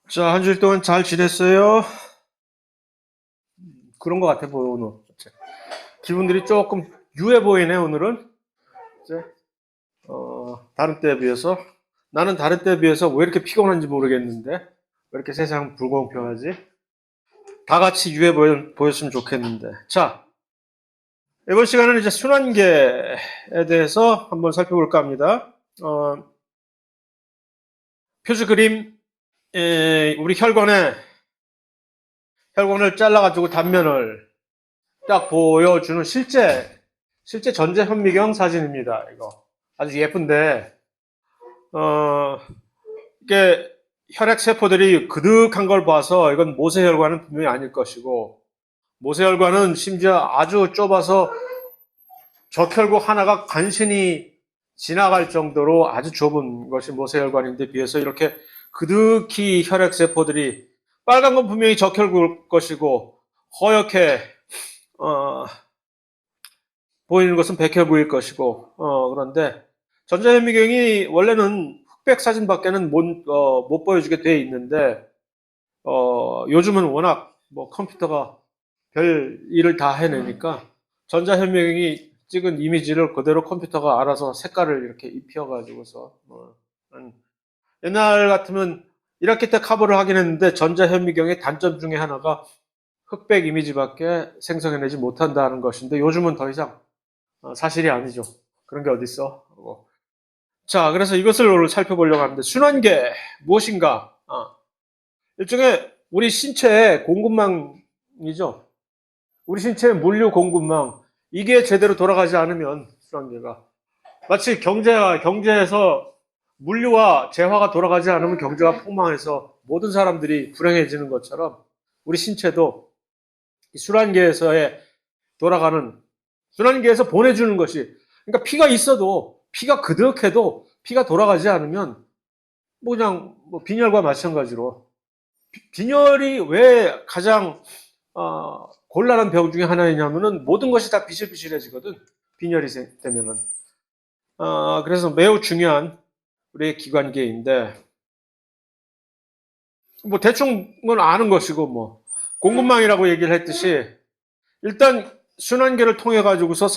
자, 한 주일 동안 잘 지냈어요? 그런 것 같아 보여, 오늘. 기분들이 조금 유해 보이네, 오늘은. 이제, 다른 때에 비해서. 나는 다른 때에 비해서 왜 이렇게 피곤한지 모르겠는데, 왜 이렇게 세상 불공평하지? 다 같이 유해 보였으면 좋겠는데. 자, 이번 시간은 이제 순환계에 대해서 한번 살펴볼까 합니다. 표지 그림, 우리 혈관을 잘라가지고 단면을 딱 보여주는 실제 전제 현미경 사진입니다. 이거 아주 예쁜데 어 이게 혈액 세포들이 그득한 걸 봐서 이건 모세혈관은 분명히 아닐 것이고, 모세혈관은 심지어 아주 좁아서 적혈구 하나가 간신히 지나갈 정도로 아주 좁은 것이 모세혈관인데, 비해서 이렇게 그득히 혈액 세포들이, 빨간 건 분명히 적혈구일 것이고 허옇게 어, 보이는 것은 백혈구일 것이고, 그런데 전자현미경이 원래는 흑백 사진밖에는 못 보여주게 돼 있는데, 요즘은 워낙 뭐 컴퓨터가 별 일을 다 해내니까 전자현미경이 찍은 이미지를 그대로 컴퓨터가 알아서 색깔을 이렇게 입혀가지고서 옛날 같으면 이렇게 때 커버를 하긴 했는데, 전자현미경의 단점 중에 하나가 흑백 이미지밖에 생성해내지 못한다는 것인데, 요즘은 더 이상 사실이 아니죠. 그런 게 어딨어. 자, 그래서 이것을 오늘 살펴보려고 하는데, 순환계 무엇인가? 일종의 우리 신체의 공급망이죠. 우리 신체의 물류 공급망. 이게 제대로 돌아가지 않으면 순환계가, 마치 경제에서 물류와 재화가 돌아가지 않으면 경제가 폭망해서 모든 사람들이 불행해지는 것처럼, 우리 신체도 이 순환계에서의 돌아가는, 순환계에서 보내주는 것이, 그러니까 피가 있어도, 피가 그득해도 피가 돌아가지 않으면 뭐 그냥 뭐 빈혈과 마찬가지로, 빈혈이 왜 가장 곤란한 병 중에 하나이냐면은 모든 것이 다 비실비실해지거든. 빈혈이 되면은. 그래서 매우 중요한 우리의 기관계인데, 뭐 대충은 아는 것이고, 뭐 공급망이라고 얘기를 했듯이, 일단 순환계를 통해 가지고서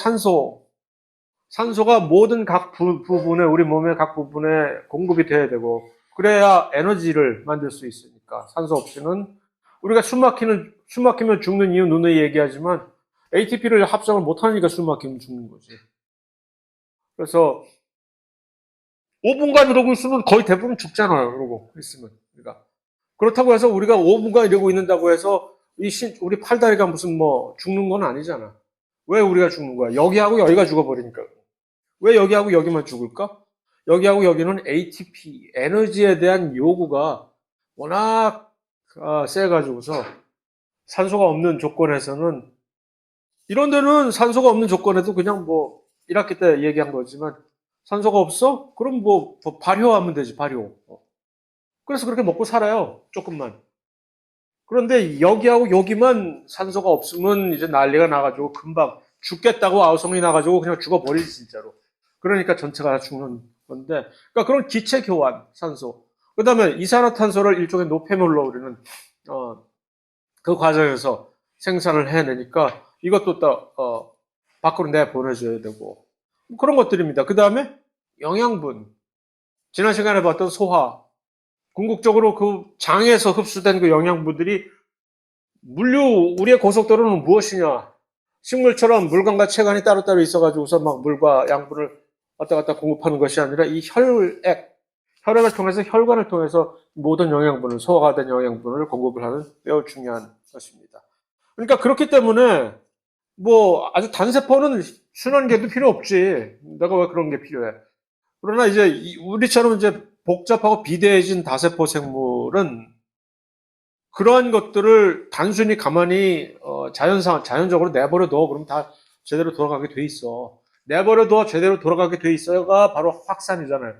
산소가 모든 각 부분에, 우리 몸의 각 부분에 공급이 돼야 되고, 그래야 에너지를 만들 수 있으니까. 산소 없이는, 우리가 숨 막히면 죽는 이유 누누이 얘기하지만, ATP를 합성을 못하니까 숨 막히면 죽는 거지. 그래서 5분간 이러고 있으면 거의 대부분 죽잖아요. 이러고 있으면. 그러니까 그렇다고 해서 우리가 5분간 이러고 있는다고 해서 우리 팔다리가 무슨 뭐 죽는 건 아니잖아. 왜 우리가 죽는 거야? 여기하고 여기가 죽어버리니까. 왜 여기하고 여기만 죽을까? 여기하고 여기는 ATP, 에너지에 대한 요구가 워낙 세가지고서, 산소가 없는 조건에서는, 이런 데는 산소가 없는 조건에도 그냥 뭐 1학기 때 얘기한 거지만, 산소가 없어? 그럼 뭐 발효하면 되지, 발효. 그래서 그렇게 먹고 살아요, 조금만. 그런데 여기하고 여기만 산소가 없으면 이제 난리가 나가지고 금방 죽겠다고 아우성이 나가지고 그냥 죽어버리지, 진짜로. 그러니까 전체가 다 죽는 건데, 그러니까 그런 기체 교환, 산소. 그 다음에 이산화탄소를 일종의 노폐물로 우리는, 그 과정에서 생산을 해내니까 이것도 또, 밖으로 내보내줘야 되고. 그런 것들입니다. 그 다음에 영양분. 지난 시간에 봤던 소화. 궁극적으로 그 장에서 흡수된 그 영양분들이, 우리의 고속도로는 무엇이냐? 식물처럼 물관과 체관이 따로따로 있어가지고서 막 물과 양분을 왔다 갔다 공급하는 것이 아니라, 이 혈액을 통해서, 혈관을 통해서 모든 영양분을, 소화가 된 영양분을 공급을 하는 매우 중요한 것입니다. 그러니까 그렇기 때문에 뭐 아주 단세포는 순환계도 필요 없지. 내가 왜 그런 게 필요해? 그러나 이제 우리처럼 이제 복잡하고 비대해진 다세포 생물은 그러한 것들을 단순히 가만히 자연적으로 내버려 둬. 그럼 다 제대로 돌아가게 돼 있어. 내버려 둬 제대로 돌아가게 돼 있어가 바로 확산이잖아요.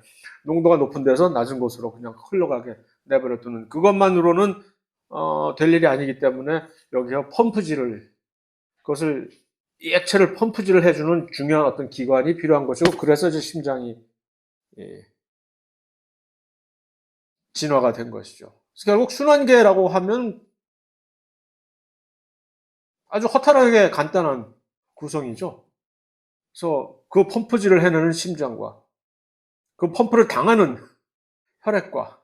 농도가 높은 데서 낮은 곳으로 그냥 흘러가게 내버려 두는, 그것만으로는 될 일이 아니기 때문에 여기서 그것을, 액체를 펌프질을 해주는 중요한 어떤 기관이 필요한 것이고, 그래서 이제 심장이, 예, 진화가 된 것이죠. 결국 순환계라고 하면 아주 허탈하게 간단한 구성이죠. 그래서 그 펌프질을 해내는 심장과 그 펌프를 당하는 혈액과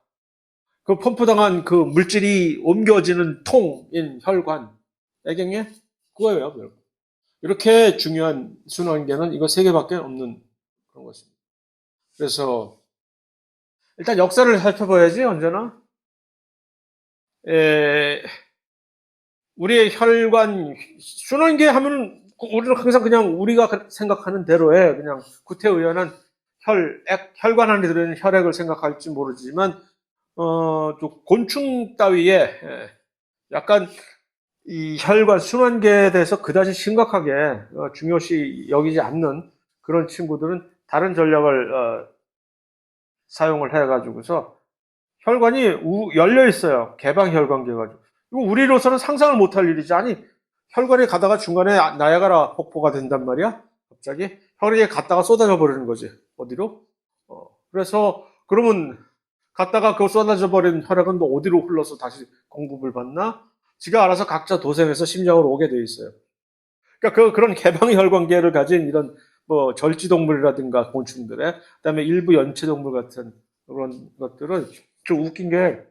그 펌프당한 그 물질이 옮겨지는 통인 혈관, 애경에 그거예요. 이렇게 중요한 순환계는 이거 세 개밖에 없는 그런 것입니다. 그래서 일단 역사를 살펴봐야지 언제나 우리의 혈관 순환계 하면 우리는 항상 그냥 우리가 생각하는 대로의 그냥 구태의연한 혈관 안에 들어있는 혈액을 생각할지 모르지만 또 곤충 따위에 약간 이 혈관 순환계에 대해서 그다지 심각하게 중요시 여기지 않는 그런 친구들은 다른 전략을 사용을 해가지고서 혈관이 열려 있어요. 개방 혈관계 가지고. 이거 우리로서는 상상을 못할 일이지. 아니 혈관이 가다가 중간에 나야가라 폭포가 된단 말이야. 갑자기 혈액에 갔다가 쏟아져 버리는 거지. 어디로? 그래서 그러면 갔다가 그 쏟아져 버린 혈액은 또 어디로 흘러서 다시 공급을 받나? 지가 알아서 각자 도생해서 심장으로 오게 돼 있어요. 그러니까 그런 개방 혈관계를 가진 이런 뭐 절지동물이라든가 곤충들의 그다음에 일부 연체동물 같은 그런 것들은 좀 웃긴 게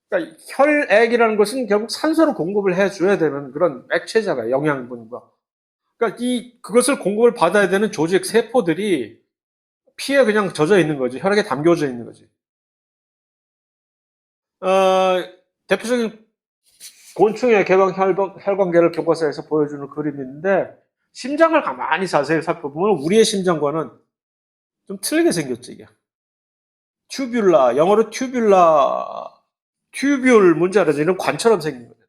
그러니까 혈액이라는 것은 결국 산소를 공급을 해줘야 되는 그런 액체잖아요. 영양분과. 그러니까 그것을 공급을 받아야 되는 조직 세포들이 피에 그냥 젖어 있는 거지. 혈액에 담겨져 있는 거지. 대표적인 곤충의 개방 혈관계를 교과서에서 보여주는 그림인데 심장을 가만히 자세히 살펴보면 우리의 심장과는 좀 틀리게 생겼죠, 이게. 튜뷸라, 영어로 튜뷸 문자 알아서 이런 관처럼 생긴 거예요.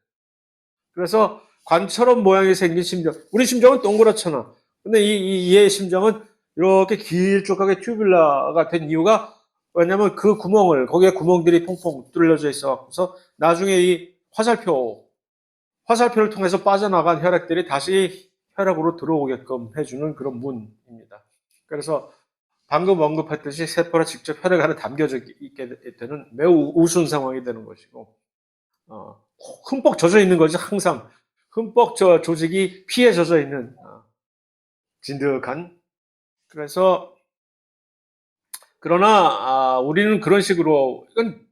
그래서 관처럼 모양이 생긴 심장. 우리 심장은 동그랗잖아. 근데 얘의 심장은 이렇게 길쭉하게 튜뷸라가 된 이유가 왜냐면 그 구멍을, 거기에 구멍들이 퐁퐁 뚫려져 있어서 나중에 이 화살표를 통해서 빠져나간 혈액들이 다시 혈액으로 들어오게끔 해주는 그런 문입니다. 그래서 방금 언급했듯이 세포가 직접 혈액 안에 담겨져 있게 되는 매우 우스운 상황이 되는 것이고, 흠뻑 젖어 있는 거지, 항상. 흠뻑 조직이 피에 젖어 있는, 진득한. 그래서, 그러나, 우리는 그런 식으로, 이건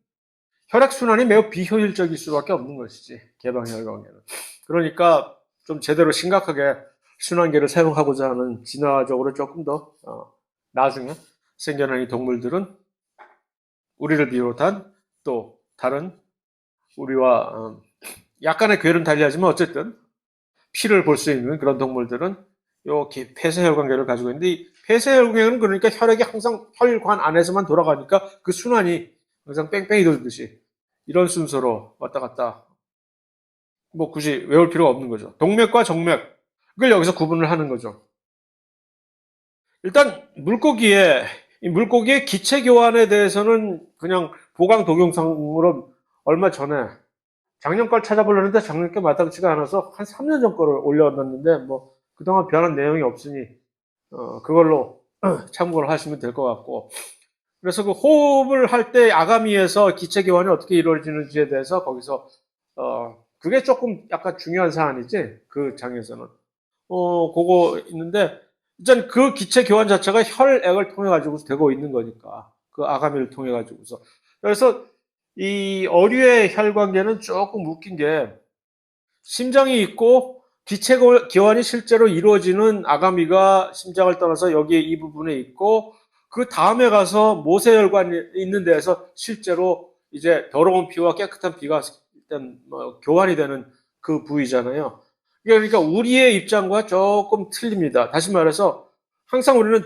혈액순환이 매우 비효율적일 수밖에 없는 것이지, 개방혈관계는. 그러니까, 좀 제대로 심각하게 순환계를 사용하고자 하는 진화적으로 조금 더, 나중에 생겨난 이 동물들은 우리를 비롯한 또 다른 우리와 약간의 궤는 달리하지만 어쨌든 피를 볼 수 있는 그런 동물들은 요 폐쇄혈관계를 가지고 있는데 이 폐쇄혈관계는 그러니까 혈액이 항상 혈관 안에서만 돌아가니까 그 순환이 항상 뺑뺑이 돌듯이 이런 순서로 왔다 갔다 뭐 굳이 외울 필요가 없는 거죠. 동맥과 정맥 그걸 여기서 구분을 하는 거죠. 일단 물고기의 기체 교환에 대해서는 그냥 보강 동영상으로 얼마 전에 작년 걸 찾아보려는데 작년 게 마땅치가 않아서 한 3년 전 거를 올려놨는데 뭐 그동안 변한 내용이 없으니 그걸로 참고를 하시면 될 것 같고 그래서 그 호흡을 할 때 아가미에서 기체 교환이 어떻게 이루어지는지에 대해서 거기서 그게 조금 약간 중요한 사안이지 그 장에서는 그거 있는데 일단 그 기체 교환 자체가 혈액을 통해 가지고 되고 있는 거니까 그 아가미를 통해 가지고서 그래서 이 어류의 혈관계는 조금 웃긴 게 심장이 있고 기체 교환이 실제로 이루어지는 아가미가 심장을 떠나서 여기에 이 부분에 있고 그 다음에 가서 모세혈관이 있는 데에서 실제로 이제 더러운 피와 깨끗한 피가 일단 교환이 되는 그 부위잖아요. 그러니까 우리의 입장과 조금 틀립니다. 다시 말해서 항상 우리는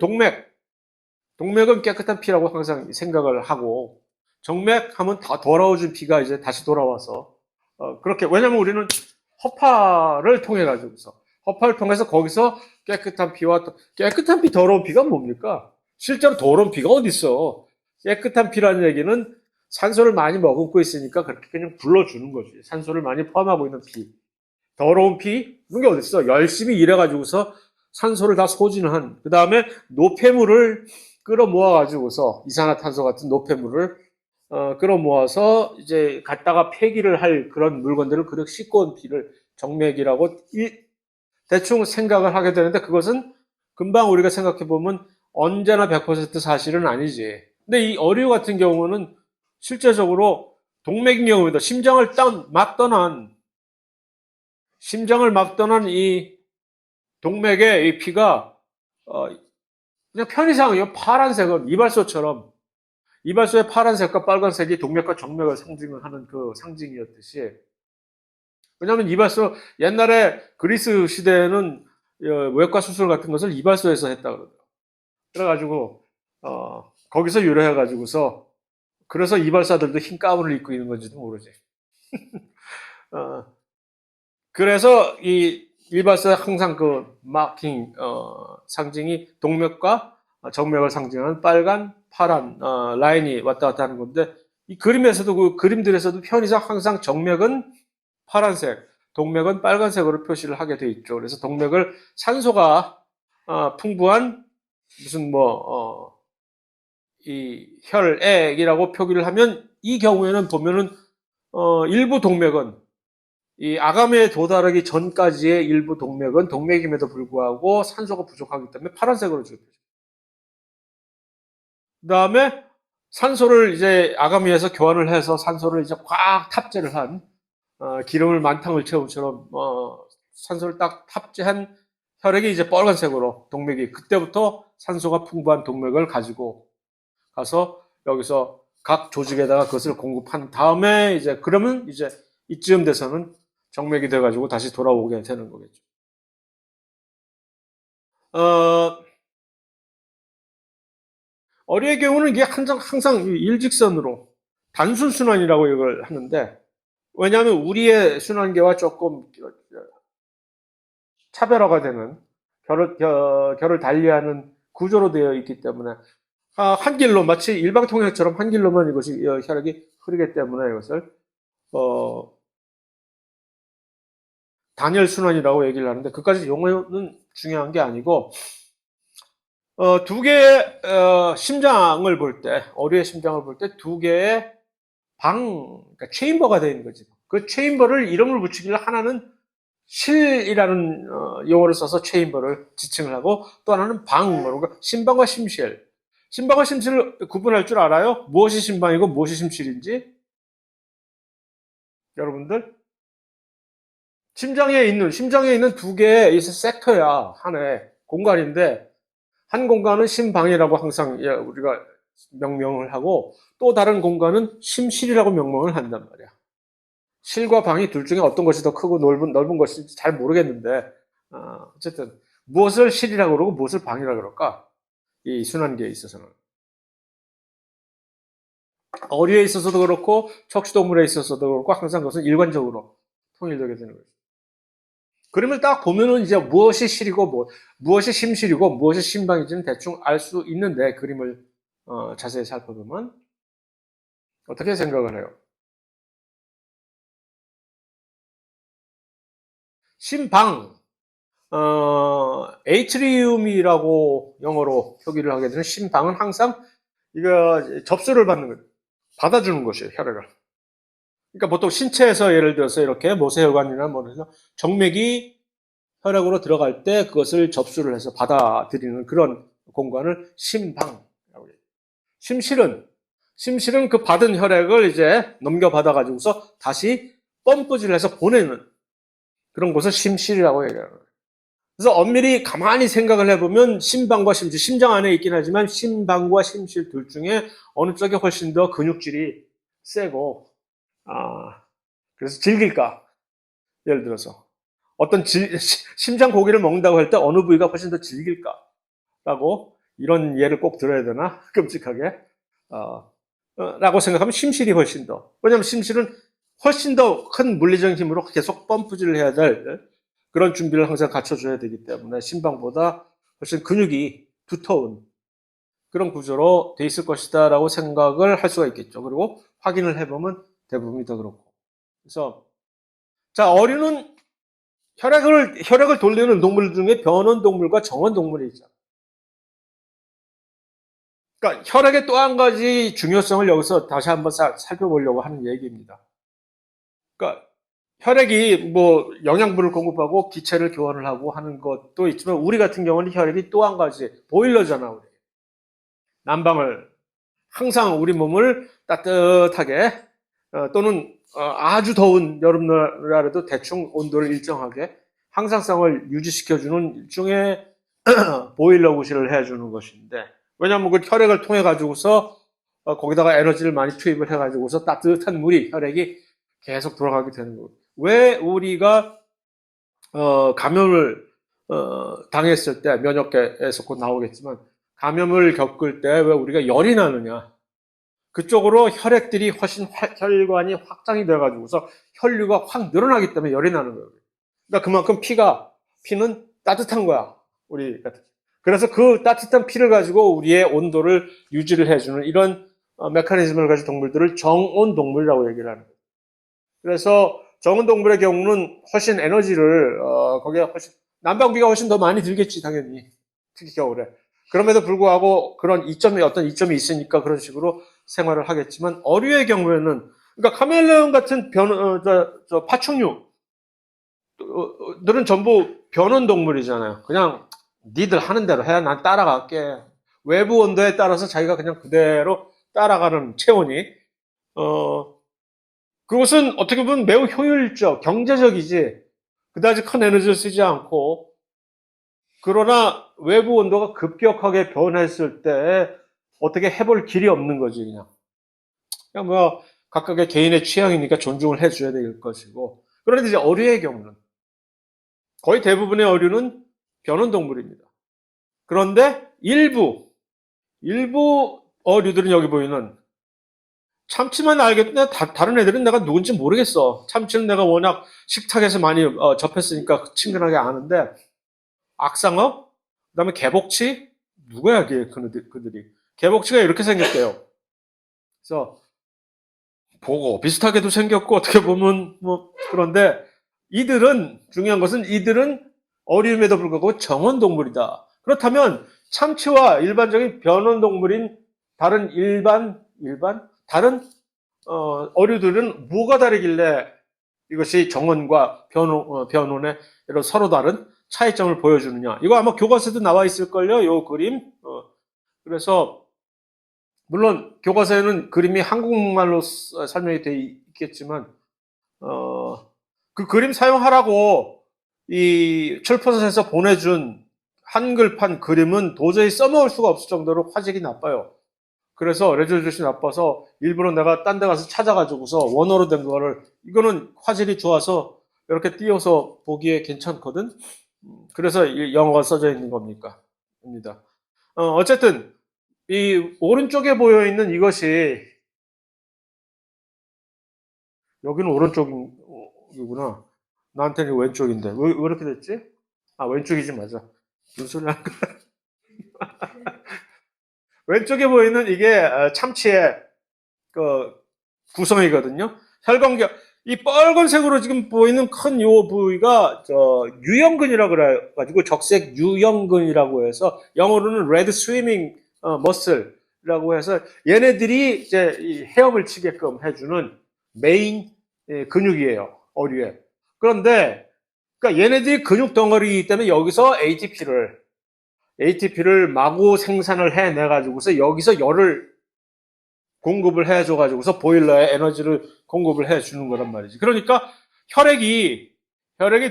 동맥은 깨끗한 피라고 항상 생각을 하고 정맥 하면 다 더러워진 피가 이제 다시 돌아와서 그렇게 왜냐면 우리는 허파를 통해 가지고서 허파를 통해서 거기서 깨끗한 피와 깨끗한 피 더러운 피가 뭡니까? 실제로 더러운 피가 어디 있어? 깨끗한 피라는 얘기는 산소를 많이 머금고 있으니까 그렇게 그냥 불러주는 거지. 산소를 많이 포함하고 있는 피. 더러운 피? 그런 게 어디 있어? 열심히 일해가지고서 산소를 다 소진한 그 다음에 노폐물을 끌어모아 가지고서 이산화탄소 같은 노폐물을 끌어모아서 이제 갖다가 폐기를 할 그런 물건들을 그렇게 싣고 온 피를 정맥이라고 대충 생각을 하게 되는데 그것은 금방 우리가 생각해 보면 언제나 100% 사실은 아니지. 근데 이 어류 같은 경우는 실제적으로 동맥인 경우입니다. 심장을 막 떠난 이 동맥의 이 피가 어, 그냥 편의상이요. 파란색은 이발소의 파란색과 빨간색이 동맥과 정맥을 상징하는 그 상징이었듯이. 왜냐하면 이발소 옛날에 그리스 시대에는 외과 수술 같은 것을 이발소에서 했다 그러더라고요. 그래가지고 거기서 유래해가지고서 그래서 이발사들도 흰 가운을 입고 있는 건지도 모르지. 어, 그래서 이 이발사에 항상 그 마킹 상징이 동맥과 정맥을 상징하는 빨간, 파란 라인이 왔다 갔다 하는 건데 이 그림에서도 그 그림들에서도 편의상 항상 정맥은 파란색, 동맥은 빨간색으로 표시를 하게 돼 있죠. 그래서 동맥을 산소가 풍부한 무슨 이 혈액이라고 표기를 하면 이 경우에는 보면은 일부 동맥은 이 아가미에 도달하기 전까지의 일부 동맥은 동맥임에도 불구하고 산소가 부족하기 때문에 파란색으로 지어요. 그 다음에 산소를 이제 아가미에서 교환을 해서 산소를 이제 꽉 탑재를 한 기름을 만탕을 채우처럼 산소를 딱 탑재한 혈액이 이제 빨간색으로 동맥이 그때부터 산소가 풍부한 동맥을 가지고 가서 여기서 각 조직에다가 그것을 공급한 다음에 이제 그러면 이제 이쯤 돼서는 정맥이 돼가지고 다시 돌아오게 되는 거겠죠. 어, 어리의 경우는 이게 항상 일직선으로 단순 순환이라고 이걸 하는데 왜냐하면 우리의 순환계와 조금 차별화가 되는 결을 달리하는 구조로 되어 있기 때문에 한 길로 마치 일방통행처럼 한 길로만 이것이 혈액이 흐르기 때문에 이것을 어, 단열 순환이라고 얘기를 하는데 그까지 용어는 중요한 게 아니고 두 개의 심장을 볼 때, 어류의 심장을 볼 때 두 개의 그러니까 체인버가 되어 있는 거지. 그 체인버를 이름을 붙이길래 하나는 실이라는 용어를 써서 체인버를 지칭을 하고 또 하나는 그러니까 심방과 심실. 심방과 심실을 구분할 줄 알아요? 무엇이 심방이고 무엇이 심실인지? 여러분들? 심장에 있는 두 개의 섹터야. 하나의 공간인데 한 공간은 심방이라고 항상 우리가 명명을 하고 또 다른 공간은 심실이라고 명명을 한단 말이야. 실과 방이 둘 중에 어떤 것이 더 크고 넓은 것인지 잘 모르겠는데 어쨌든 무엇을 실이라고 그러고 무엇을 방이라고 그럴까? 이 순환계에 있어서는. 어류에 있어서도 그렇고 척추동물에 있어서도 그렇고 항상 그것은 일관적으로 통일되게 되는 거죠. 그림을 딱 보면은 이제 무엇이 실이고 무엇이 심실이고 무엇이 심방인지는 대충 알 수 있는데 그림을 자세히 살펴보면 어떻게 생각을 해요? 심방, 에이트리움이라고 영어로 표기를 하게 되는 심방은 항상 이거 접수를 받는 거예요. 받아주는 것이에요, 혈액을. 그러니까 보통 신체에서 예를 들어서 이렇게 모세혈관이나 뭐 해서 정맥이 혈액으로 들어갈 때 그것을 접수를 해서 받아들이는 그런 공간을 심방이라고 해요. 심실은 그 받은 혈액을 이제 넘겨받아 가지고서 다시 펌프질을 해서 보내는 그런 곳을 심실이라고 얘기하는 거예요. 그래서 엄밀히 가만히 생각을 해보면 심방과 심실, 심장 안에 있긴 하지만 심방과 심실 둘 중에 어느 쪽이 훨씬 더 근육질이 세고 그래서 질길까? 예를 들어서 어떤 심장 고기를 먹는다고 할 때 어느 부위가 훨씬 더 질길까라고 이런 예를 꼭 들어야 되나 끔찍하게 라고 생각하면 심실이 훨씬 더 왜냐하면 심실은 훨씬 더 큰 물리적인 힘으로 계속 펌프질을 해야 될 그런 준비를 항상 갖춰줘야 되기 때문에 심방보다 훨씬 근육이 두터운 그런 구조로 돼 있을 것이다라고 생각을 할 수가 있겠죠. 그리고 확인을 해보면 대부분이 더 그렇고. 그래서 자 어류는 혈액을 돌리는 동물 중에 변온 동물과 정원 동물이 있죠. 그러니까 혈액의 또 한 가지 중요성을 여기서 다시 한번 살펴보려고 하는 얘기입니다. 그러니까 혈액이 뭐 영양분을 공급하고 기체를 교환을 하고 하는 것도 있지만 우리 같은 경우는 혈액이 또 한 가지 보일러잖아. 우리. 난방을 항상 우리 몸을 따뜻하게 또는 아주 더운 여름날에도 대충 온도를 일정하게 항상성을 유지시켜주는 일종의 보일러 구실을 해주는 것인데 왜냐하면 그 혈액을 통해 가지고서 거기다가 에너지를 많이 투입을 해 가지고서 따뜻한 물이 혈액이 계속 돌아가게 되는 거예요. 왜 우리가 감염을 당했을 때 면역계에서 곧 나오겠지만 감염을 겪을 때 왜 우리가 열이 나느냐? 그쪽으로 혈액들이 훨씬 혈관이 확장이 돼가지고서 혈류가 확 늘어나기 때문에 열이 나는 거예요. 그러니까 그만큼 피는 따뜻한 거야. 우리 같은. 그래서 그 따뜻한 피를 가지고 우리의 온도를 유지를 해주는 이런 메커니즘을 가진 동물들을 정온 동물이라고 얘기를 하는 거예요. 그래서 정온 동물의 경우는 훨씬 에너지를 거기에 훨씬 난방비가 훨씬 더 많이 들겠지 당연히 특히 겨울에. 그럼에도 불구하고 그런 어떤 이점이 있으니까 그런 식으로 생활을 하겠지만 어류의 경우에는 그러니까 카멜레온 같은 파충류들은 전부 변온 동물이잖아요. 그냥 니들 하는 대로 해. 난 따라갈게. 외부 온도에 따라서 자기가 그냥 그대로 따라가는 체온이 그것은 어떻게 보면 매우 효율적, 경제적이지 그다지 큰 에너지를 쓰지 않고 그러나 외부 온도가 급격하게 변했을 때 어떻게 해볼 길이 없는 거지 그냥 뭐 각각의 개인의 취향이니까 존중을 해줘야 될 것이고 그런데 이제 어류의 경우는 거의 대부분의 어류는 변온동물입니다. 그런데 일부 어류들은 여기 보이는 참치만 알겠는데 다른 애들은 내가 누군지 모르겠어. 참치는 내가 워낙 식탁에서 많이 접했으니까 친근하게 아는데 악상어, 그다음에 개복치 누구야 그들이 개복치가 이렇게 생겼대요. 그래서 보고 비슷하게도 생겼고 어떻게 보면 뭐 그런데 중요한 것은 이들은 어류임에도 불구하고 정원 동물이다. 그렇다면 참치와 일반적인 변온 동물인 다른 어류들은 뭐가 다르길래 이것이 정원과 변온의 이런 서로 다른 차이점을 보여주느냐. 이거 아마 교과서에도 나와 있을걸요, 요 그림. 그래서, 물론 교과서에는 그림이 한국말로 설명이 되어 있겠지만, 그 그림 사용하라고 이 출판사에서 보내준 한글판 그림은 도저히 써먹을 수가 없을 정도로 화질이 나빠요. 그래서 레졸루션이 나빠서 일부러 내가 딴 데 가서 찾아가지고서 원어로 된 거를 이거는 화질이 좋아서 이렇게 띄워서 보기에 괜찮거든. 그래서 영어가 써져 있는 겁니다. 어쨌든 이 오른쪽에 보여 있는 이것이 여기는 오른쪽이구나. 나한테는 왼쪽인데 왜 이렇게 됐지? 아 왼쪽이지 맞아. 무슨 소리 하는 거야? 왼쪽에 보이는 이게 참치의 그 구성이거든요. 혈관계 이 빨간색으로 지금 보이는 큰 요 부위가 유형근이라고 그래가지고 적색 유형근이라고 해서 영어로는 레드 스위밍 머슬이라고 해서 얘네들이 이제 이 헤엄을 치게끔 해주는 메인 근육이에요 어류에. 그런데 그러니까 얘네들이 근육 덩어리이기 때문에 여기서 ATP를 마구 생산을 해내 가지고서 여기서 열을 공급을 해줘 가지고서 보일러에 에너지를 공급을 해 주는 거란 말이지. 그러니까 혈액이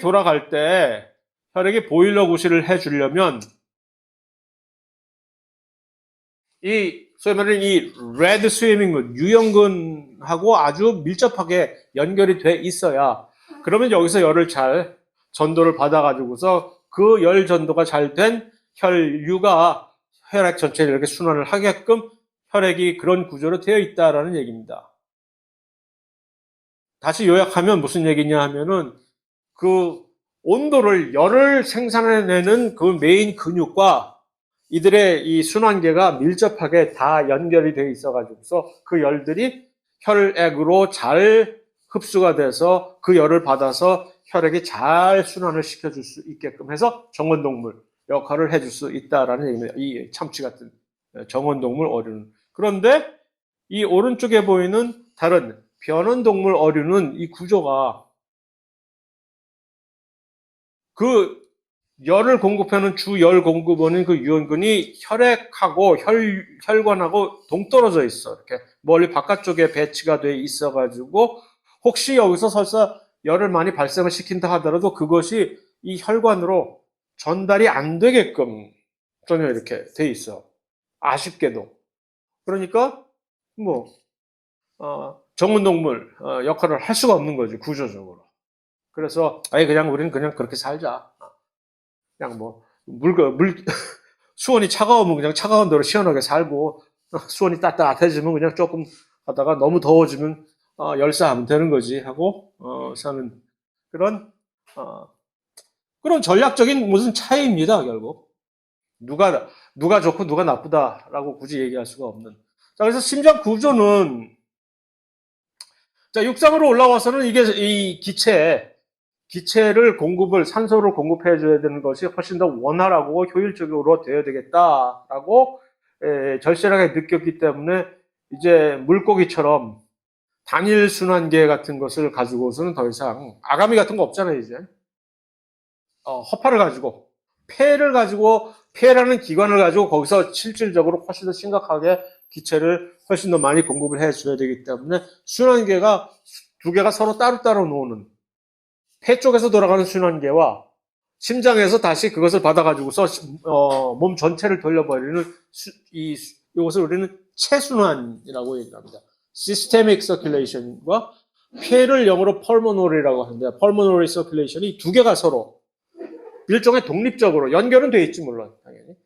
돌아갈 때 혈액이 보일러 구실을 해 주려면 소위 말하는 이 레드 스위밍근 유형근하고 아주 밀접하게 연결이 돼 있어야 그러면 여기서 열을 잘 전도를 받아 가지고서 그 열 전도가 잘 된 혈류가 혈액 전체를 이렇게 순환을 하게끔 혈액이 그런 구조로 되어 있다라는 얘기입니다. 다시 요약하면 무슨 얘기냐 하면은 그 열을 생산해내는 그 메인 근육과 이들의 이 순환계가 밀접하게 다 연결이 되어 있어가지고서 그 열들이 혈액으로 잘 흡수가 돼서 그 열을 받아서 혈액이 잘 순환을 시켜줄 수 있게끔 해서 정원동물 역할을 해줄 수 있다라는 얘기입니다. 이 참치 같은 정원동물 어류는. 그런데 이 오른쪽에 보이는 다른 변온동물 어류는 이 구조가 그 열을 공급하는 주열 공급원인 그 유원근이 혈액하고 혈관하고 동떨어져 있어. 이렇게 멀리 바깥쪽에 배치가 돼 있어가지고 혹시 여기서 설사 열을 많이 발생을 시킨다 하더라도 그것이 이 혈관으로 전달이 안 되게끔 전혀 이렇게 돼 있어. 아쉽게도. 그러니까 뭐 정운동물 역할을 할 수가 없는 거지 구조적으로. 그래서 아예 그냥 우리는 그냥 그렇게 살자. 그냥 뭐 물 수온이 차가우면 그냥 차가운 대로 시원하게 살고 수온이 따뜻해지면 그냥 조금 하다가 너무 더워지면 열사하면 되는 거지 하고 사는 그런 어, 그런 전략적인 무슨 차이입니다 결국 누가 좋고 누가 나쁘다라고 굳이 얘기할 수가 없는. 자 그래서 심장 구조는 자 육상으로 올라와서는 이게 이 기체를 산소를 공급해 줘야 되는 것이 훨씬 더 원활하고 효율적으로 되어야 되겠다라고 절실하게 느꼈기 때문에 이제 물고기처럼 단일 순환계 같은 것을 가지고서는 더 이상 아가미 같은 거 없잖아요 이제 허파를 가지고 폐라는 기관을 가지고 거기서 실질적으로 훨씬 더 심각하게 기체를 훨씬 더 많이 공급을 해줘야 되기 때문에 순환계가 두 개가 서로 따로따로 노는 폐 쪽에서 돌아가는 순환계와 심장에서 다시 그것을 받아가지고서 몸 전체를 돌려버리는 이것을 우리는 체순환이라고 얘기합니다. Systemic Circulation과 폐를 영어로 Pulmonary라고 하는데 Pulmonary Circulation이 두 개가 서로 일종의 독립적으로 연결은 돼 있지 물론 당연히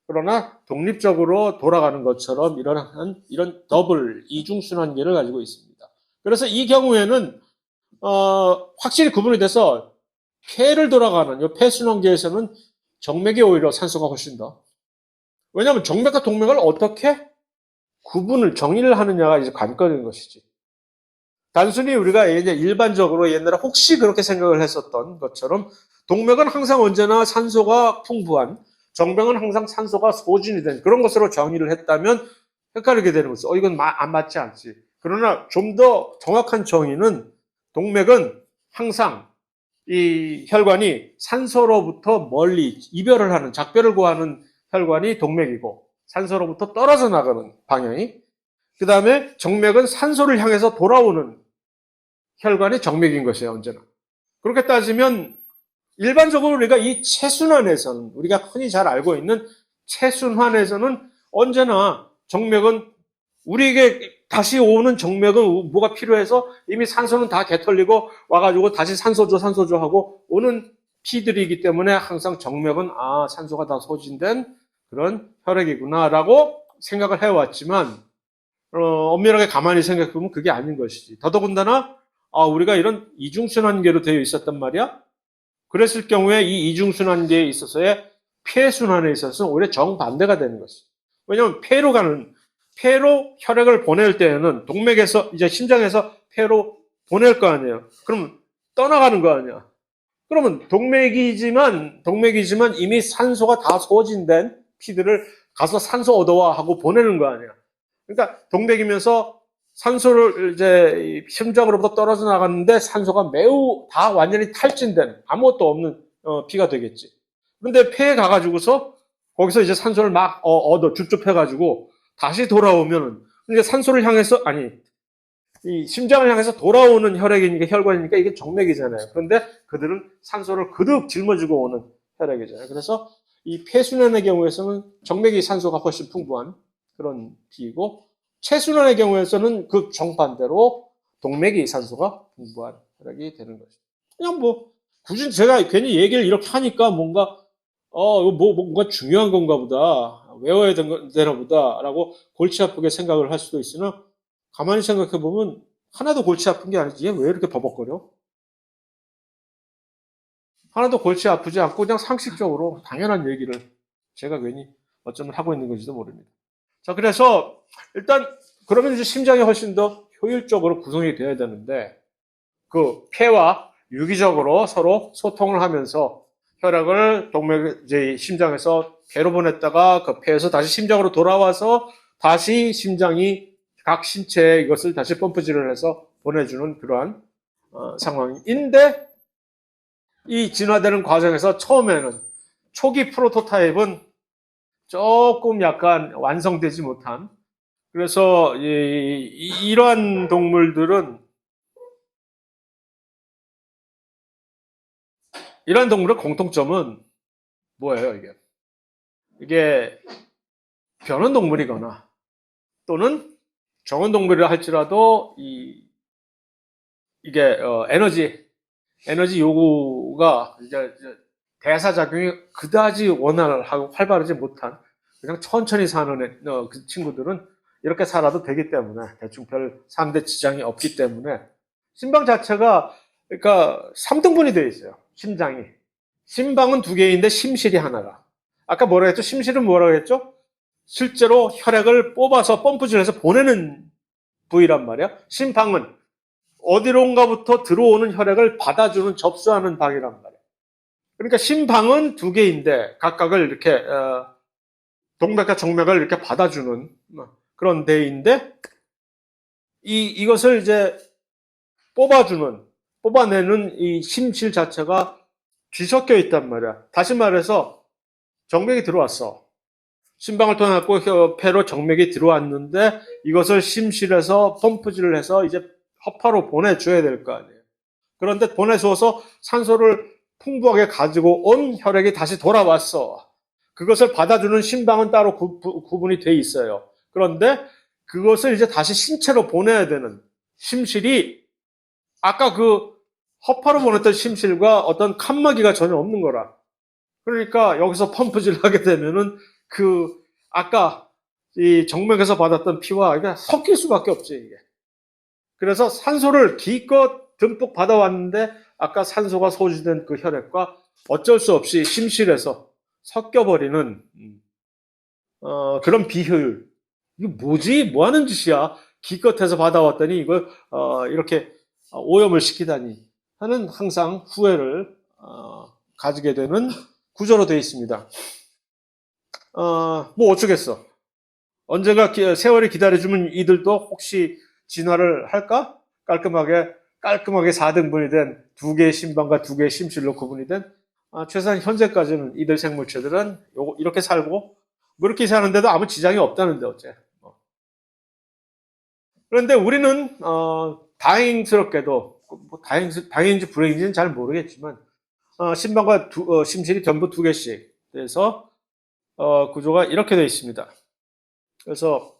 그러나 독립적으로 돌아가는 것처럼 이런 더블 이중순환계를 가지고 있습니다. 그래서 이 경우에는 확실히 구분이 돼서 폐를 돌아가는 이 폐순환계에서는 정맥이 오히려 산소가 훨씬 더. 왜냐하면 정맥과 동맥을 어떻게 정의를 하느냐가 이제 관건인 것이지. 단순히 우리가 이제 일반적으로 옛날에 혹시 그렇게 생각을 했었던 것처럼 동맥은 항상 언제나 산소가 풍부한, 정맥은 항상 산소가 소진이 된 그런 것으로 정의를 했다면 헷갈리게 되는 거죠. 이건 안 맞지 않지. 그러나 좀 더 정확한 정의는 동맥은 항상 이 혈관이 산소로부터 멀리 이별을 하는 작별을 구하는 혈관이 동맥이고 산소로부터 떨어져 나가는 방향이 그 다음에 정맥은 산소를 향해서 돌아오는 혈관이 정맥인 것이에요 언제나. 그렇게 따지면 일반적으로 우리가 이 체순환에서는 우리가 흔히 잘 알고 있는 체순환에서는 언제나 정맥은 우리에게 다시 오는 정맥은 뭐가 필요해서 이미 산소는 다 개털리고 와가지고 다시 산소 줘 하고 오는 피들이기 때문에 항상 정맥은 산소가 다 소진된 그런 혈액이구나라고 생각을 해왔지만 엄밀하게 가만히 생각해보면 그게 아닌 것이지. 더더군다나 우리가 이런 이중순환계로 되어 있었단 말이야. 그랬을 경우에 이 이중순환계에 있어서의 폐순환에 있어서는 오히려 정반대가 되는 것이지. 왜냐하면 폐로 혈액을 보낼 때에는 동맥에서 이제 심장에서 폐로 보낼 거 아니에요. 그러면 떠나가는 거 아니야. 그러면 동맥이지만 이미 산소가 다 소진된 피들을 가서 산소 얻어와 하고 보내는 거 아니야. 그러니까 동맥이면서 산소를 이제 심장으로부터 떨어져 나갔는데 산소가 매우 다 완전히 탈진된 아무것도 없는 피가 되겠지. 그런데 폐에 가가지고서 거기서 이제 산소를 막 줍줍해가지고 다시 돌아오면은 그러니까 산소를 향해서 이 심장을 향해서 돌아오는 혈액이니까 혈관이니까 이게 정맥이잖아요. 그런데 그들은 산소를 그득 짊어지고 오는 혈액이잖아요. 그래서 이 폐순환의 경우에서는 정맥이 산소가 훨씬 풍부한 그런 피이고 체순환의 경우에서는 그 정반대로 동맥이 산소가 풍부한 혈액이 되는 것이죠. 그냥 뭐 굳이 제가 괜히 얘기를 이렇게 하니까 뭔가 뭔가 중요한 건가 보다. 외워야 되나 보다라고 골치 아프게 생각을 할 수도 있으나 가만히 생각해 보면 하나도 골치 아픈 게 아니지. 얘 왜 이렇게 버벅거려? 하나도 골치 아프지 않고 그냥 상식적으로 당연한 얘기를 제가 괜히 어쩌면 하고 있는 건지도 모릅니다. 자, 그래서 일단 그러면 이제 심장이 훨씬 더 효율적으로 구성이 되어야 되는데 그 폐와 유기적으로 서로 소통을 하면서 혈액을 이제 심장에서 폐로 보냈다가 그 폐에서 다시 심장으로 돌아와서 다시 심장이 각 신체에 이것을 다시 펌프질을 해서 보내주는 그러한 상황인데, 이 진화되는 과정에서 처음에는 초기 프로토타입은 조금 약간 완성되지 못한, 그래서 이러한 동물들은 이러한 동물의 공통점은 뭐예요, 이게? 이게 변온 동물이거나 또는 정원 동물이라 할지라도 이게 에너지 요구가 이제 대사작용이 그다지 원활하고 활발하지 못한 그냥 천천히 사는 그 친구들은 이렇게 살아도 되기 때문에 대충 별 3대 지장이 없기 때문에 심방 자체가 그러니까 3등분이 되어 있어요. 심장이. 심방은 2개인데 심실이 하나가. 아까 뭐라 했죠? 심실은 뭐라고 했죠? 실제로 혈액을 뽑아서 펌프질해서 보내는 부위란 말이야. 심방은 어디론가부터 들어오는 혈액을 받아주는 접수하는 방이란 말이야. 그러니까 심방은 2개인데 각각을 이렇게 동맥과 정맥을 이렇게 받아주는 그런 데인데 이것을 이제 뽑아내는 이 심실 자체가 뒤섞여 있단 말이야. 다시 말해서 정맥이 들어왔어. 심방을 통해갖고 폐로 정맥이 들어왔는데 이것을 심실에서 펌프질을 해서 이제 허파로 보내줘야 될 거 아니에요. 그런데 보내줘서 산소를 풍부하게 가지고 온 혈액이 다시 돌아왔어. 그것을 받아주는 심방은 따로 구분이 돼 있어요. 그런데 그것을 이제 다시 신체로 보내야 되는 심실이 아까 그 허파로 보냈던 심실과 어떤 칸막이가 전혀 없는 거라. 그러니까 여기서 펌프질 하게 되면은 아까 이 정맥에서 받았던 피와 이게 섞일 수밖에 없지, 이게. 그래서 산소를 기껏 듬뿍 받아왔는데 아까 산소가 소지된 그 혈액과 어쩔 수 없이 심실에서 섞여버리는 그런 비효율. 이거 뭐지? 뭐 하는 짓이야? 기껏해서 받아왔더니 이걸 이렇게 오염을 시키다니 하는 항상 후회를 가지게 되는 구조로 되어 있습니다. 뭐 어쩌겠어. 언젠가 세월이 기다려주면 이들도 혹시 진화를 할까? 깔끔하게 4등분이 된 2개의 심방과 2개의 심실로 구분이 된 최소한 현재까지는 이들 생물체들은 이렇게 살고 뭐 이렇게 사는데도 아무 지장이 없다는데 어째. 그런데 우리는 다행스럽게도 뭐 다행인지 불행인지는 잘 모르겠지만 심방과 심실이 전부 2개씩 돼서 구조가 이렇게 되어 있습니다. 그래서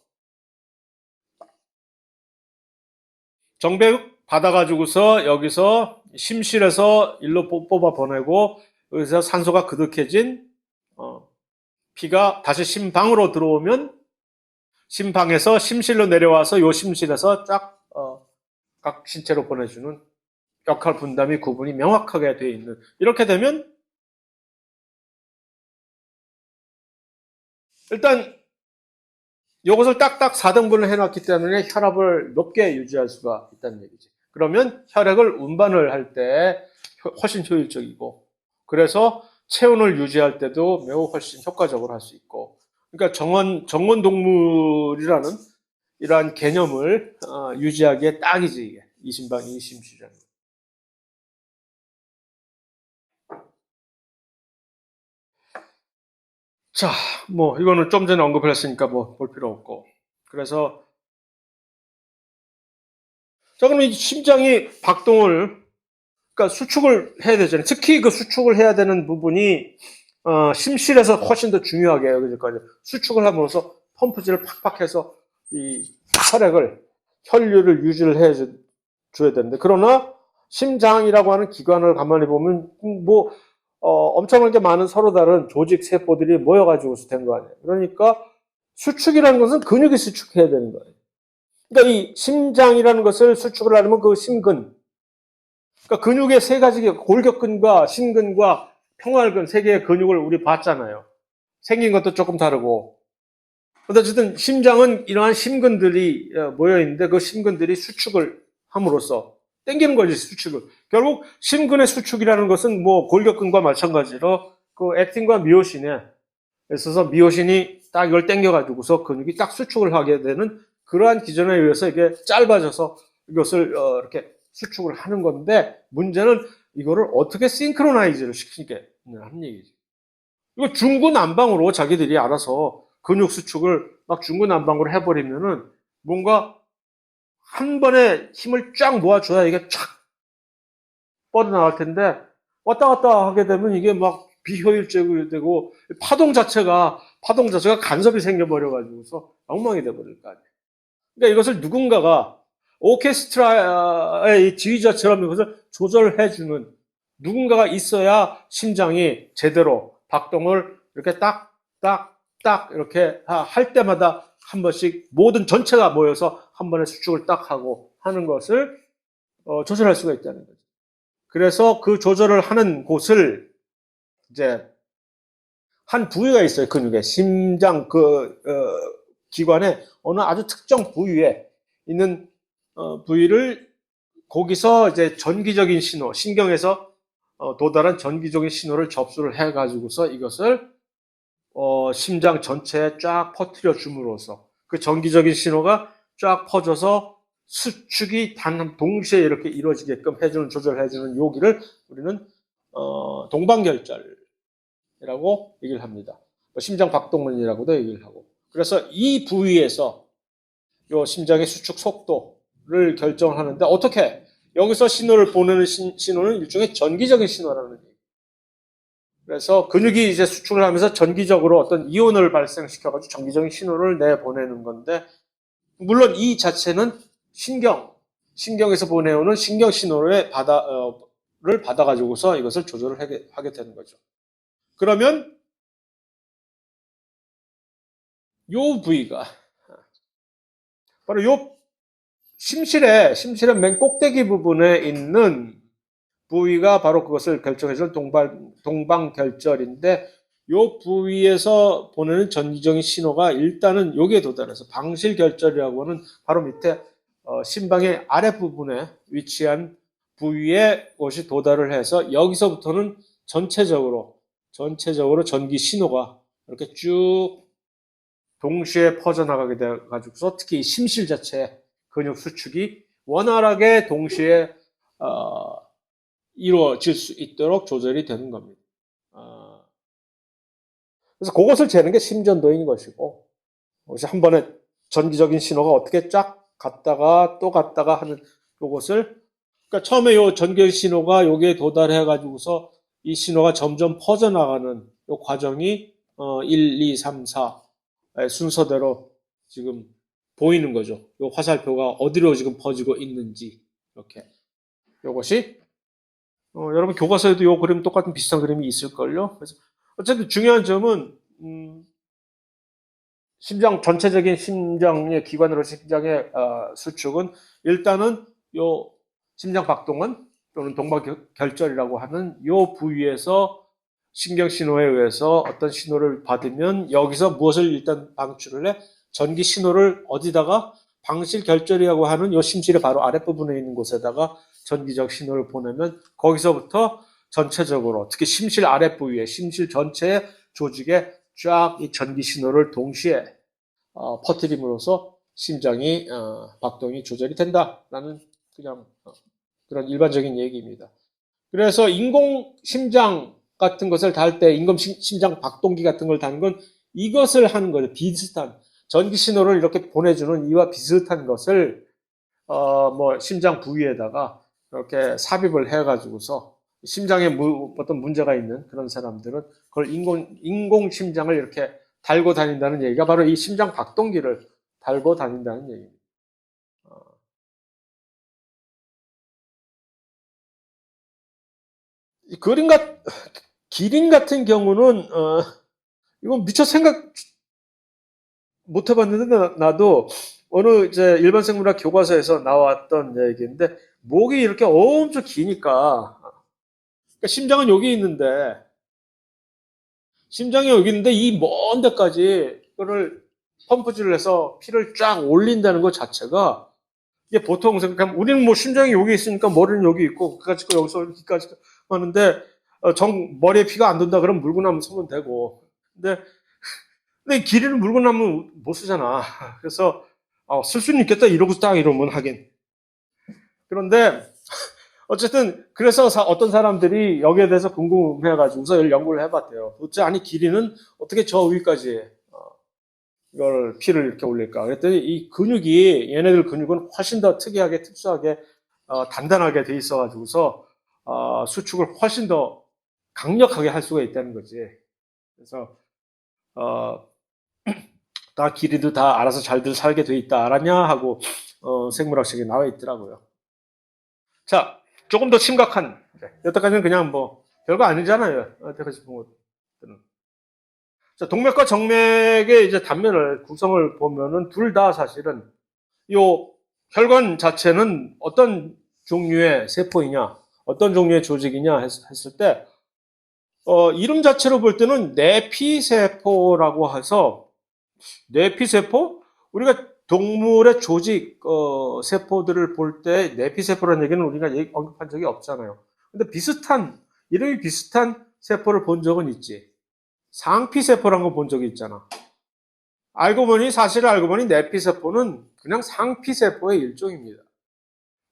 정맥 받아가지고서 여기서 심실에서 일로 뽑아 보내고 여기서 산소가 그득해진 피가 다시 심방으로 들어오면 심방에서 심실로 내려와서 요 심실에서 쫙 각 신체로 보내주는 역할 분담이 구분이 명확하게 되어 있는, 이렇게 되면 일단 이것을 딱딱 4등분을 해놨기 때문에 혈압을 높게 유지할 수가 있다는 얘기지. 그러면 혈액을 운반을 할 때 훨씬 효율적이고, 그래서 체온을 유지할 때도 매우 훨씬 효과적으로 할 수 있고, 그러니까 정원 동물이라는 이러한 개념을 유지하기에 딱이지, 이게. 이심방, 이심실이라는 거. 자, 뭐 이거는 좀 전에 언급을 했으니까 뭐 볼 필요 없고. 그래서 자, 그럼 이 심장이 박동을, 그러니까 수축을 해야 되잖아요. 특히 그 수축을 해야 되는 부분이 심실에서 훨씬 더 중요하게 여기까지 수축을 함으로써 펌프질을 팍팍 해서 이 혈류를 유지를 해 줘야 되는데, 그러나 심장이라고 하는 기관을 가만히 보면 뭐 엄청나게 많은 서로 다른 조직 세포들이 모여가지고서 된 거 아니에요. 그러니까 수축이라는 것은 근육이 수축해야 되는 거예요. 그러니까 이 심장이라는 것을 수축을 하려면 그 심근, 그러니까 근육의 3가지, 골격근과 심근과 평활근 3개의 근육을 우리 봤잖아요. 생긴 것도 조금 다르고. 어쨌든 심장은 이러한 심근들이 모여 있는데 그 심근들이 수축을 함으로써 당기는 거지, 수축을. 결국 심근의 수축이라는 것은 뭐 골격근과 마찬가지로 그 액틴과 미오신에 있어서 미오신이 딱 이걸 당겨가지고서 근육이 딱 수축을 하게 되는 그러한 기전에 의해서 이게 짧아져서 이것을 이렇게 수축을 하는 건데, 문제는 이거를 어떻게 싱크로나이즈를 시키게 하는 얘기지. 이거 중구난방으로 자기들이 알아서 근육 수축을 막 중구난방으로 해버리면은 뭔가 한 번에 힘을 쫙 모아줘야 이게 쫙 뻗어나갈 텐데, 왔다 갔다 하게 되면 이게 막 비효율적이고 파동 자체가 간섭이 생겨버려가지고서 엉망이 돼버릴 거 아니에요. 그러니까 이것을 누군가가 오케스트라의 지휘자처럼 이것을 조절해주는 누군가가 있어야 심장이 제대로 박동을 이렇게 딱 이렇게 할 때마다 한 번씩 모든 전체가 모여서 한 번에 수축을 딱 하고 하는 것을 조절할 수가 있다는 거죠. 그래서 그 조절을 하는 곳을 이제 한 부위가 있어요. 근육에 심장 기관에 어느 아주 특정 부위에 있는 부위를 거기서 이제 전기적인 신호, 신경에서 도달한 전기적인 신호를 접수를 해가지고서 이것을 심장 전체에 쫙 퍼뜨려 줌으로써 그 전기적인 신호가 쫙 퍼져서 수축이 단 동시에 이렇게 이루어지게끔 해주는, 조절해주는 요기를 우리는 동방결절이라고 얘기를 합니다. 심장 박동근이라고도 얘기를 하고. 그래서 이 부위에서 요 심장의 수축 속도를 결정하는데, 어떻게 여기서 신호를 보내는 신호는 일종의 전기적인 신호라는 얘기. 그래서 근육이 이제 수축을 하면서 전기적으로 어떤 이온을 발생시켜가지고 전기적인 신호를 내보내는 건데, 물론 이 자체는 신경에서 보내오는 신경 신호를 받아가지고서 이것을 조절을 하게 되는 거죠. 그러면 요 부위가 바로 요 심실의 맨 꼭대기 부분에 있는 부위가 바로 그것을 결정해주는 동방결절인데, 요 부위에서 보내는 전기적인 신호가 일단은 여기에 도달해서 방실결절이라고 하는 바로 밑에 심방의 아랫부분에 위치한 부위에 것이 도달을 해서 여기서부터는 전체적으로 전기 신호가 이렇게 쭉 동시에 퍼져나가게 돼가지고서 특히 심실 자체 근육 수축이 원활하게 동시에 이루어질 수 있도록 조절이 되는 겁니다. 그래서 그것을 재는 게 심전도인 것이고, 그것이 한 번에 전기적인 신호가 어떻게 쫙 갔다가 또 갔다가 하는 그것을, 그러니까 처음에 요 전기 신호가 여기에 도달해 가지고서 이 신호가 점점 퍼져나가는 요 과정이 1, 2, 3, 4 순서대로 지금 보이는 거죠. 요 화살표가 어디로 지금 퍼지고 있는지 이렇게. 요것이 여러분 교과서에도 요 그림 똑같은 비슷한 그림이 있을걸요. 그래서 어쨌든 중요한 점은 전체적인 심장의 기관으로서 심장의 수축은 일단은 요 심장 박동은 또는 동방결절이라고 하는 요 부위에서 신경 신호에 의해서 어떤 신호를 받으면 여기서 무엇을 일단 방출을 해? 전기 신호를 어디다가 방실결절이라고 하는 요 심실의 바로 아랫부분에 있는 곳에다가 전기적 신호를 보내면 거기서부터 전체적으로 특히 심실 아랫부위에 심실 전체의 조직에 쫙 이 전기 신호를 동시에 퍼뜨림으로써 심장이 박동이 조절이 된다라는 그냥 그런 일반적인 얘기입니다. 그래서 인공 심장 같은 것을 달 때 인공 심장 박동기 같은 걸 다는 건 이것을 하는 거죠. 비슷한 전기 신호를 이렇게 보내주는 이와 비슷한 것을 뭐 심장 부위에다가 이렇게 삽입을 해가지고서 심장에 어떤 문제가 있는 그런 사람들은 그걸 인공 심장을 이렇게 달고 다닌다는 얘기가 바로 이 심장 박동기를 달고 다닌다는 얘기입니다. 이 기린 같은 경우는 이건 미처 생각 못 해봤는데 나도 어느 이제 일반 생물학 교과서에서 나왔던 얘기인데, 목이 이렇게 엄청 기니까, 그러니까 심장이 여기 있는데 이 먼 데까지 그거를 펌프질을 해서 피를 쫙 올린다는 것 자체가 이게 보통 생각하면 우리는 뭐 심장이 여기 있으니까 머리는 여기 있고 그까짓 거 여기서 여기까지 하는데 머리에 피가 안 돈다 그러면 물고 나면 쓰면 되고 근데 길이를 물고 나면 못 쓰잖아. 그래서 쓸 수는 있겠다 이러고 딱 이러면 하긴. 그런데 어쨌든 그래서 어떤 사람들이 여기에 대해서 궁금해가지고서 연구를 해봤대요. 도대체 아니 길이는 어떻게 저 위까지 이걸 피를 이렇게 올릴까? 그랬더니 이 근육이 얘네들 근육은 훨씬 더 특이하게 특수하게 단단하게 돼 있어가지고서 수축을 훨씬 더 강력하게 할 수가 있다는 거지. 그래서 어, 다 길이도 다 알아서 잘들 살게 돼 있다 알았냐 하고 생물학책에 나와 있더라고요. 자, 조금 더 심각한 여태까지는 그냥 뭐 별거 아니잖아요. 여태까지 본 것들은. 자, 동맥과 정맥의 이제 단면을 구성을 보면은 둘 다 사실은 요 혈관 자체는 어떤 종류의 세포이냐, 어떤 종류의 조직이냐 했을 때 이름 자체로 볼 때는 내피세포라고 해서 내피세포? 우리가 동물의 조직 세포들을 볼 때 내피세포라는 얘기는 우리가 언급한 적이 없잖아요. 근데 이름이 비슷한 세포를 본 적은 있지. 상피세포라는 거 본 적이 있잖아. 사실을 알고 보니 내피세포는 그냥 상피세포의 일종입니다.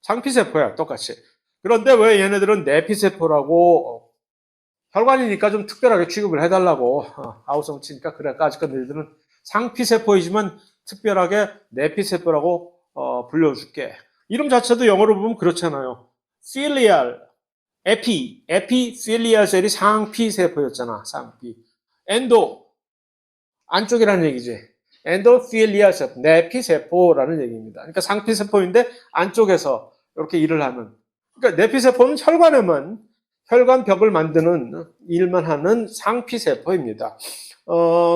상피세포야, 똑같이. 그런데 왜 얘네들은 내피세포라고 혈관이니까 좀 특별하게 취급을 해달라고 아우성치니까 그래 까짓건 너희들은 상피세포이지만 특별하게 내피세포라고 불려줄게. 이름 자체도 영어로 보면 그렇잖아요. filial, 에피필리알 셀이 상피세포였잖아. 상피. 엔도, 안쪽이라는 얘기지. 엔도필리아 세포, 내피세포라는 얘기입니다. 그러니까 상피세포인데 안쪽에서 이렇게 일을 하는. 그러니까 내피세포는 혈관벽을 만드는 일만 하는 상피세포입니다.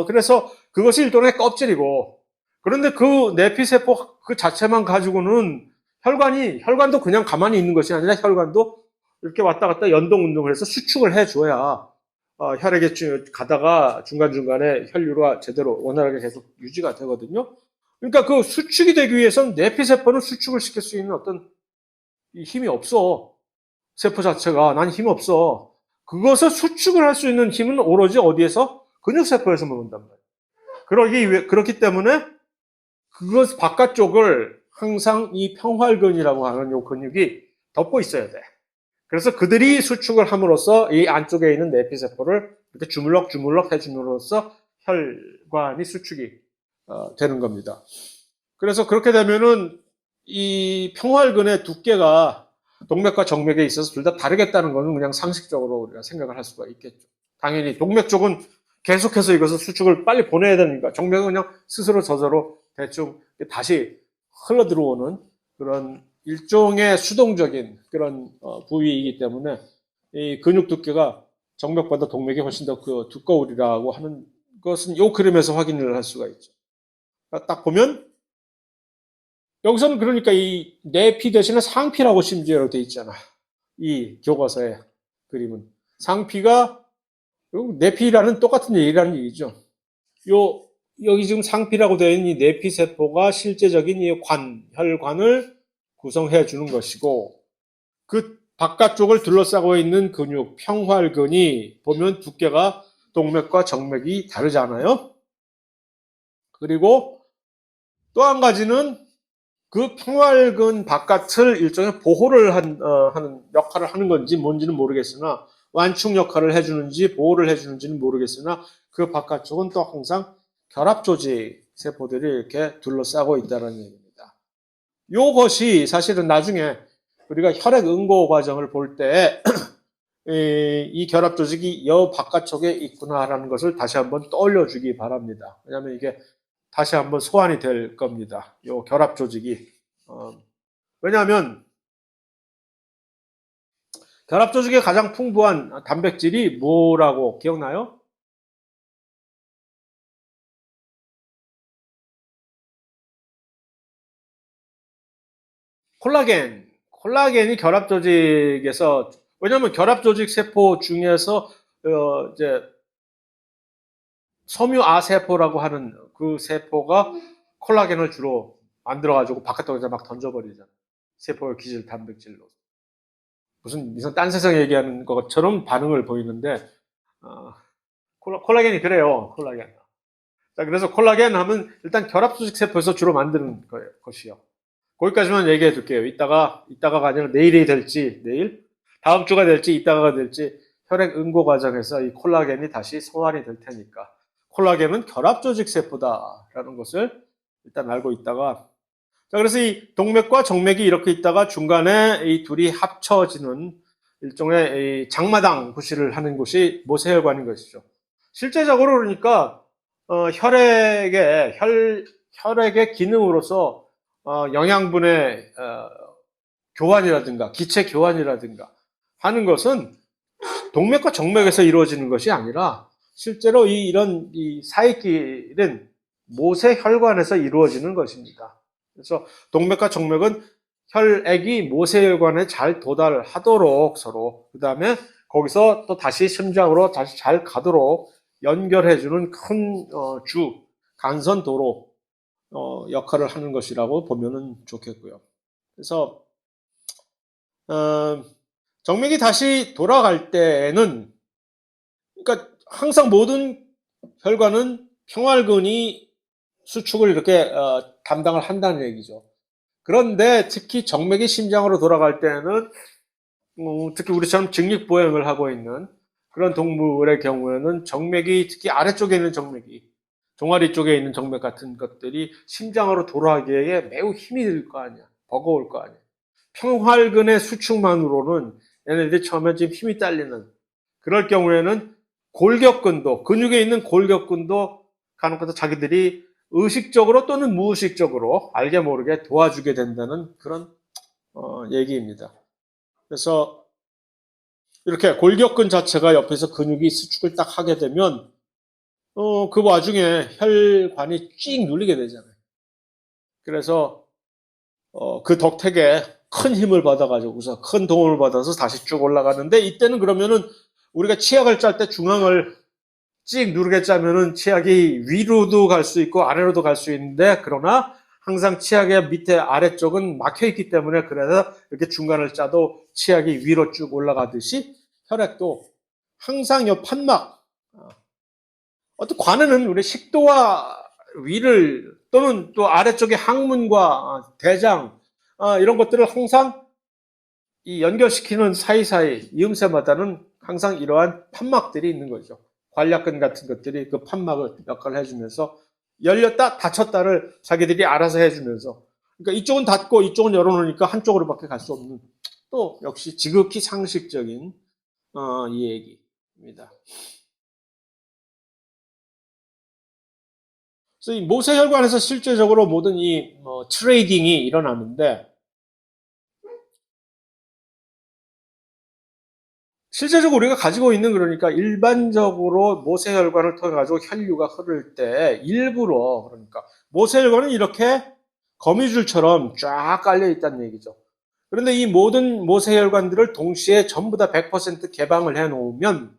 그래서 그것이 일종의 껍질이고, 그런데 그 내피세포 그 자체만 가지고는 혈관도 그냥 가만히 있는 것이 아니라 혈관도 이렇게 왔다 갔다 연동 운동을 해서 수축을 해줘야 혈액에 가다가 중간중간에 혈류가 제대로 원활하게 계속 유지가 되거든요. 그러니까 그 수축이 되기 위해서는 내피세포는 수축을 시킬 수 있는 어떤 힘이 없어. 세포 자체가 난 힘 없어. 그것을 수축을 할 수 있는 힘은 오로지 어디에서? 근육세포에서만 온단 말이야. 그렇기 때문에 그것 바깥쪽을 항상 이 평활근이라고 하는 요 근육이 덮고 있어야 돼. 그래서 그들이 수축을 함으로써 이 안쪽에 있는 내피세포를 이렇게 주물럭주물럭 해줌으로써 혈관이 수축이 되는 겁니다. 그래서 그렇게 되면은 이 평활근의 두께가 동맥과 정맥에 있어서 둘 다 다르겠다는 것은 그냥 상식적으로 우리가 생각을 할 수가 있겠죠. 당연히 동맥 쪽은 계속해서 이것을 수축을 빨리 보내야 되니까 정맥은 그냥 스스로 저절로 대충 다시 흘러 들어오는 그런 일종의 수동적인 그런 부위이기 때문에 이 근육 두께가 정맥보다 동맥이 훨씬 더 두꺼우리라고 하는 것은 이 그림에서 확인을 할 수가 있죠. 딱 보면 여기서는 그러니까 이 내피 대신에 상피라고 심지어 돼 있잖아. 이 교과서의 그림은 상피가 내피라는 똑같은 얘기라는 얘기죠. 여기 지금 상피라고 되어 있는 이 내피세포가 실제적인 이 혈관을 구성해 주는 것이고, 그 바깥쪽을 둘러싸고 있는 근육, 평활근이 보면 두께가 동맥과 정맥이 다르잖아요. 그리고 또 한 가지는 그 평활근 바깥을 일종의 보호를 하는 역할을 하는 건지 뭔지는 모르겠으나, 완충 역할을 해주는지 보호를 해주는지는 모르겠으나, 그 바깥쪽은 또 항상 결합조직 세포들이 이렇게 둘러싸고 있다는 얘기입니다. 이것이 사실은 나중에 우리가 혈액 응고 과정을 볼 때 이 결합조직이 여 바깥쪽에 있구나라는 것을 다시 한번 떠올려 주기 바랍니다. 왜냐하면 이게 다시 한번 소환이 될 겁니다. 이 결합조직이. 왜냐하면 결합조직의 가장 풍부한 단백질이 뭐라고 기억나요? 콜라겐이 결합조직에서, 왜냐하면 결합조직 세포 중에서 이제 섬유아 세포라고 하는 그 세포가 콜라겐을 주로 만들어가지고 바깥쪽에서 막 던져버리잖아. 세포의 기질 단백질로. 무슨 딴 세상 얘기하는 것처럼 반응을 보이는데, 어, 콜라겐이 그래요, 콜라겐. 자, 그래서 콜라겐 하면 일단 결합수직 세포에서 주로 만드는 것이요. 거기까지만 얘기해 둘게요. 이따가가 아니라 내일이 될지, 내일? 다음 주가 될지, 이따가가 될지, 혈액 응고 과정에서 이 콜라겐이 다시 소환이 될 테니까. 콜라겐은 결합조직 세포다라는 것을 일단 알고 있다가, 자, 그래서 이 동맥과 정맥이 이렇게 있다가 중간에 이 둘이 합쳐지는 일종의 이 장마당 구실을 하는 곳이 모세혈관인 것이죠. 실제적으로 그러니까 혈액의 기능으로서 영양분의 교환이라든가 기체 교환이라든가 하는 것은 동맥과 정맥에서 이루어지는 것이 아니라 실제로 이런 사이길은 모세혈관에서 이루어지는 것입니다. 그래서 동맥과 정맥은 혈액이 모세혈관에 잘 도달하도록 서로 그 다음에 거기서 또 다시 심장으로 다시 잘 가도록 연결해주는 큰 간선도로 역할을 하는 것이라고 보면은 좋겠고요. 그래서 정맥이 다시 돌아갈 때에는 그러니까 항상 모든 혈관은 평활근이 수축을 이렇게 담당을 한다는 얘기죠. 그런데 특히 정맥이 심장으로 돌아갈 때는 특히 우리처럼 직립보행을 하고 있는 그런 동물의 경우에는 정맥이 특히 아래쪽에 있는 정맥이 종아리 쪽에 있는 정맥 같은 것들이 심장으로 돌아가기에 매우 힘이 들 거 아니야. 버거울 거 아니야. 평활근의 수축만으로는 얘네들이 처음에 지금 힘이 딸리는 그럴 경우에는 골격근도 근육에 있는 골격근도 간혹가다 자기들이 의식적으로 또는 무의식적으로 알게 모르게 도와주게 된다는 그런 얘기입니다. 그래서 이렇게 골격근 자체가 옆에서 근육이 수축을 딱 하게 되면 그 와중에 혈관이 쭉 눌리게 되잖아요. 그래서 그 덕택에 큰 힘을 받아가지고서 큰 도움을 받아서 다시 쭉 올라가는데 이때는 그러면은 우리가 치약을 짤 때 중앙을 찍 누르게 짜면은 치약이 위로도 갈 수 있고 아래로도 갈 수 있는데 그러나 항상 치약의 밑에 아래쪽은 막혀 있기 때문에 그래서 이렇게 중간을 짜도 치약이 위로 쭉 올라가듯이 혈액도 항상 이 판막 어떤 관에는 우리 식도와 위를 또는 또 아래쪽의 항문과 대장 이런 것들을 항상 이 연결시키는 사이사이 이음새마다는 항상 이러한 판막들이 있는 거죠. 관략근 같은 것들이 그 판막을 역할을 해주면서 열렸다 닫혔다를 자기들이 알아서 해주면서 그러니까 이쪽은 닫고 이쪽은 열어놓으니까 한쪽으로밖에 갈 수 없는 또 역시 지극히 상식적인 이 얘기입니다. 그래서 이 모세혈관에서 실제적으로 모든 이 트레이딩이 일어나는데 실제적으로 우리가 가지고 있는 그러니까 일반적으로 모세혈관을 통해 가지고 혈류가 흐를 때 일부러 그러니까 모세혈관은 이렇게 거미줄처럼 쫙 깔려 있다는 얘기죠. 그런데 이 모든 모세혈관들을 동시에 전부 다 100% 개방을 해 놓으면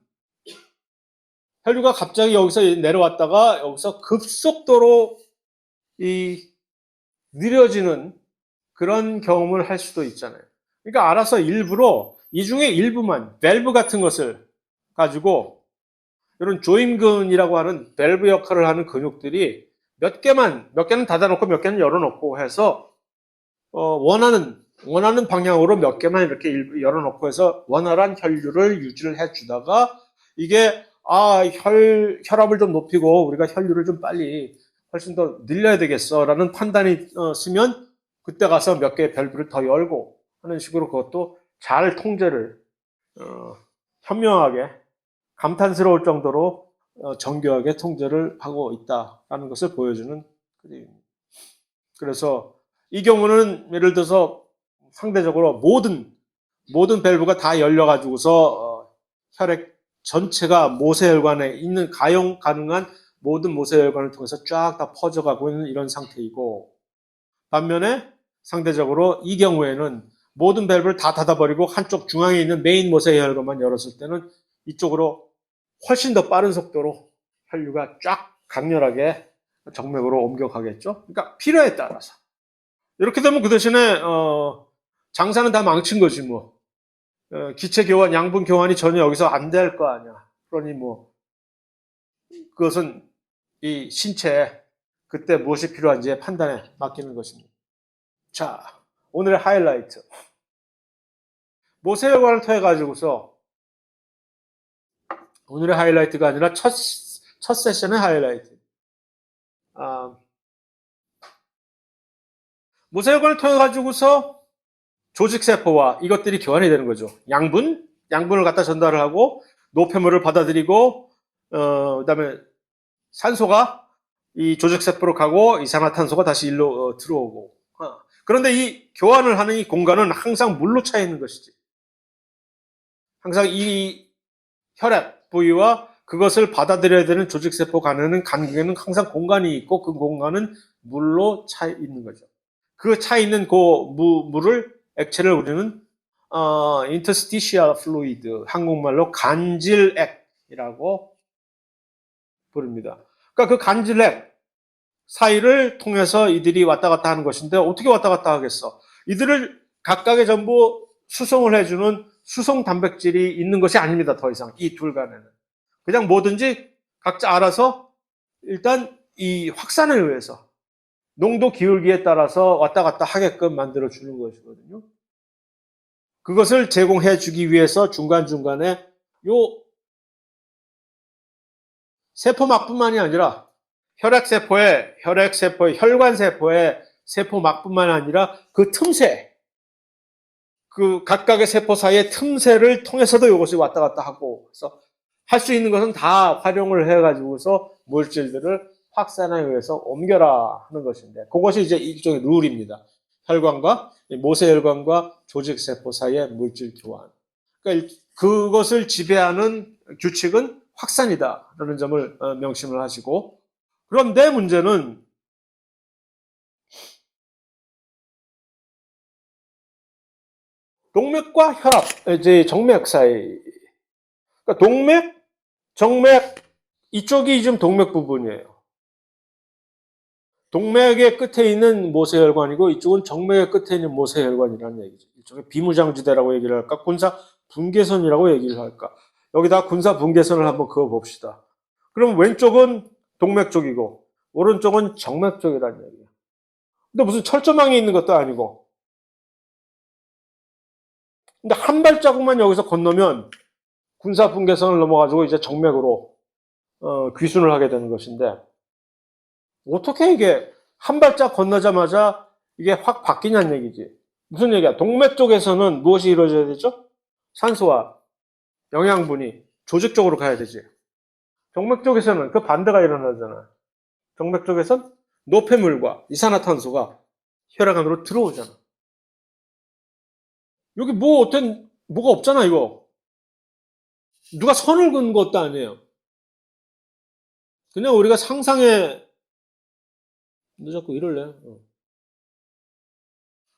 혈류가 갑자기 여기서 내려왔다가 여기서 급속도로 이 느려지는 그런 경험을 할 수도 있잖아요. 그러니까 알아서 일부러 이 중에 일부만 밸브 같은 것을 가지고 이런 조임근이라고 하는 밸브 역할을 하는 근육들이 몇 개는 닫아놓고 몇 개는 열어놓고 해서 원하는 방향으로 몇 개만 이렇게 열어놓고 해서 원활한 혈류를 유지를 해주다가 이게 혈압을 좀 높이고 우리가 혈류를 좀 빨리 훨씬 더 늘려야 되겠어라는 판단이 쓰면 그때 가서 몇 개의 밸브를 더 열고 하는 식으로 그것도 잘 통제를 현명하게 감탄스러울 정도로 정교하게 통제를 하고 있다라는 것을 보여주는 그림입니다. 그래서 이 경우는 예를 들어서 상대적으로 모든 밸브가 다 열려가지고서 혈액 전체가 모세혈관에 있는 가용 가능한 모든 모세혈관을 통해서 쫙 다 퍼져가고 있는 이런 상태이고 반면에 상대적으로 이 경우에는 모든 밸브를 다 닫아버리고 한쪽 중앙에 있는 메인 모세혈관만 열었을 때는 이쪽으로 훨씬 더 빠른 속도로 혈류가 쫙 강렬하게 정맥으로 옮겨가겠죠. 그러니까 필요에 따라서 이렇게 되면 그 대신에 장사는 다 망친 거지 뭐. 기체 교환, 양분 교환이 전혀 여기서 안 될 거 아니야. 그러니 뭐 그것은 이 신체에 그때 무엇이 필요한지의 판단에 맡기는 것입니다. 자, 오늘의 하이라이트. 모세혈관을 통해 가지고서 오늘의 하이라이트가 아니라 첫 세션의 하이라이트. 아, 모세혈관을 통해 가지고서 조직세포와 이것들이 교환이 되는 거죠. 양분을 갖다 전달을 하고 노폐물을 받아들이고 그다음에 산소가 이 조직세포로 가고 이산화탄소가 다시 일로 들어오고. 그런데 이 교환을 하는 이 공간은 항상 물로 차 있는 것이지. 항상 이 혈액 부위와 그것을 받아들여야 되는 조직세포 간에는 항상 공간이 있고 그 공간은 물로 차 있는 거죠. 그 차 있는 그 물을 액체를 우리는 interstitial fluid, 한국말로 간질액이라고 부릅니다. 그러니까 그 간질액 사이를 통해서 이들이 왔다 갔다 하는 것인데 어떻게 왔다 갔다 하겠어? 이들을 각각의 전부 수송을 해주는 수송 단백질이 있는 것이 아닙니다. 더 이상 이 둘 간에는 그냥 뭐든지 각자 알아서 일단 이 확산에 의해서 농도 기울기에 따라서 왔다 갔다 하게끔 만들어 주는 것이거든요. 그것을 제공해 주기 위해서 중간중간에 요 세포막뿐만이 아니라 혈관세포의 세포막뿐만 아니라 그 틈새, 그 각각의 세포 사이의 틈새를 통해서도 이것이 왔다 갔다 하고, 그래서 할 수 있는 것은 다 활용을 해가지고서 물질들을 확산에 의해서 옮겨라 하는 것인데, 그것이 이제 일종의 룰입니다. 모세혈관과 조직세포 사이의 물질 교환. 그러니까 그것을 지배하는 규칙은 확산이다라는 점을 명심을 하시고, 그런데 문제는 동맥과 혈압, 이제 정맥 사이. 그러니까 동맥, 정맥 이쪽이 지금 동맥 부분이에요. 동맥의 끝에 있는 모세혈관이고 이쪽은 정맥의 끝에 있는 모세혈관이라는 얘기죠. 이쪽에 비무장지대라고 얘기를 할까? 군사 분계선이라고 얘기를 할까? 여기다 군사 분계선을 한번 그어 봅시다. 그럼 왼쪽은 동맥 쪽이고 오른쪽은 정맥 쪽이라는 얘기예요. 근데 무슨 철조망이 있는 것도 아니고. 근데 한 발자국만 여기서 건너면 군사 분계선을 넘어가지고 이제 정맥으로 귀순을 하게 되는 것인데 어떻게 이게 한 발짝 건너자마자 이게 확 바뀌냐는 얘기지. 무슨 얘기야? 동맥 쪽에서는 무엇이 이루어져야 되죠? 산소와 영양분이 조직 쪽으로 가야 되지. 정맥 쪽에서는 그 반대가 일어나잖아. 정맥 쪽에선 노폐물과 이산화탄소가 혈액 안으로 들어오잖아. 여기 뭐가 없잖아, 이거. 누가 선을 그은 것도 아니에요. 그냥 우리가 상상에, 너 자꾸 이럴래?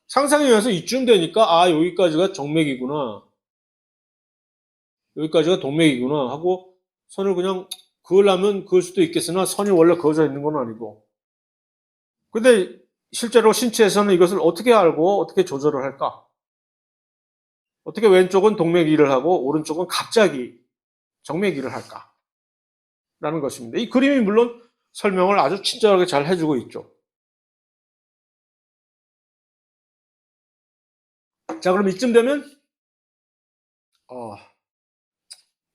상상에 의해서 이쯤 되니까, 아, 여기까지가 정맥이구나. 여기까지가 동맥이구나 하고 선을 그냥 그으려면 그을 수도 있겠으나 선이 원래 그어져 있는 건 아니고. 근데 실제로 신체에서는 이것을 어떻게 알고 어떻게 조절을 할까? 어떻게 왼쪽은 동맥 일을 하고 오른쪽은 갑자기 정맥 일을 할까? 라는 것입니다. 이 그림이 물론 설명을 아주 친절하게 잘 해주고 있죠. 자, 그럼 이쯤 되면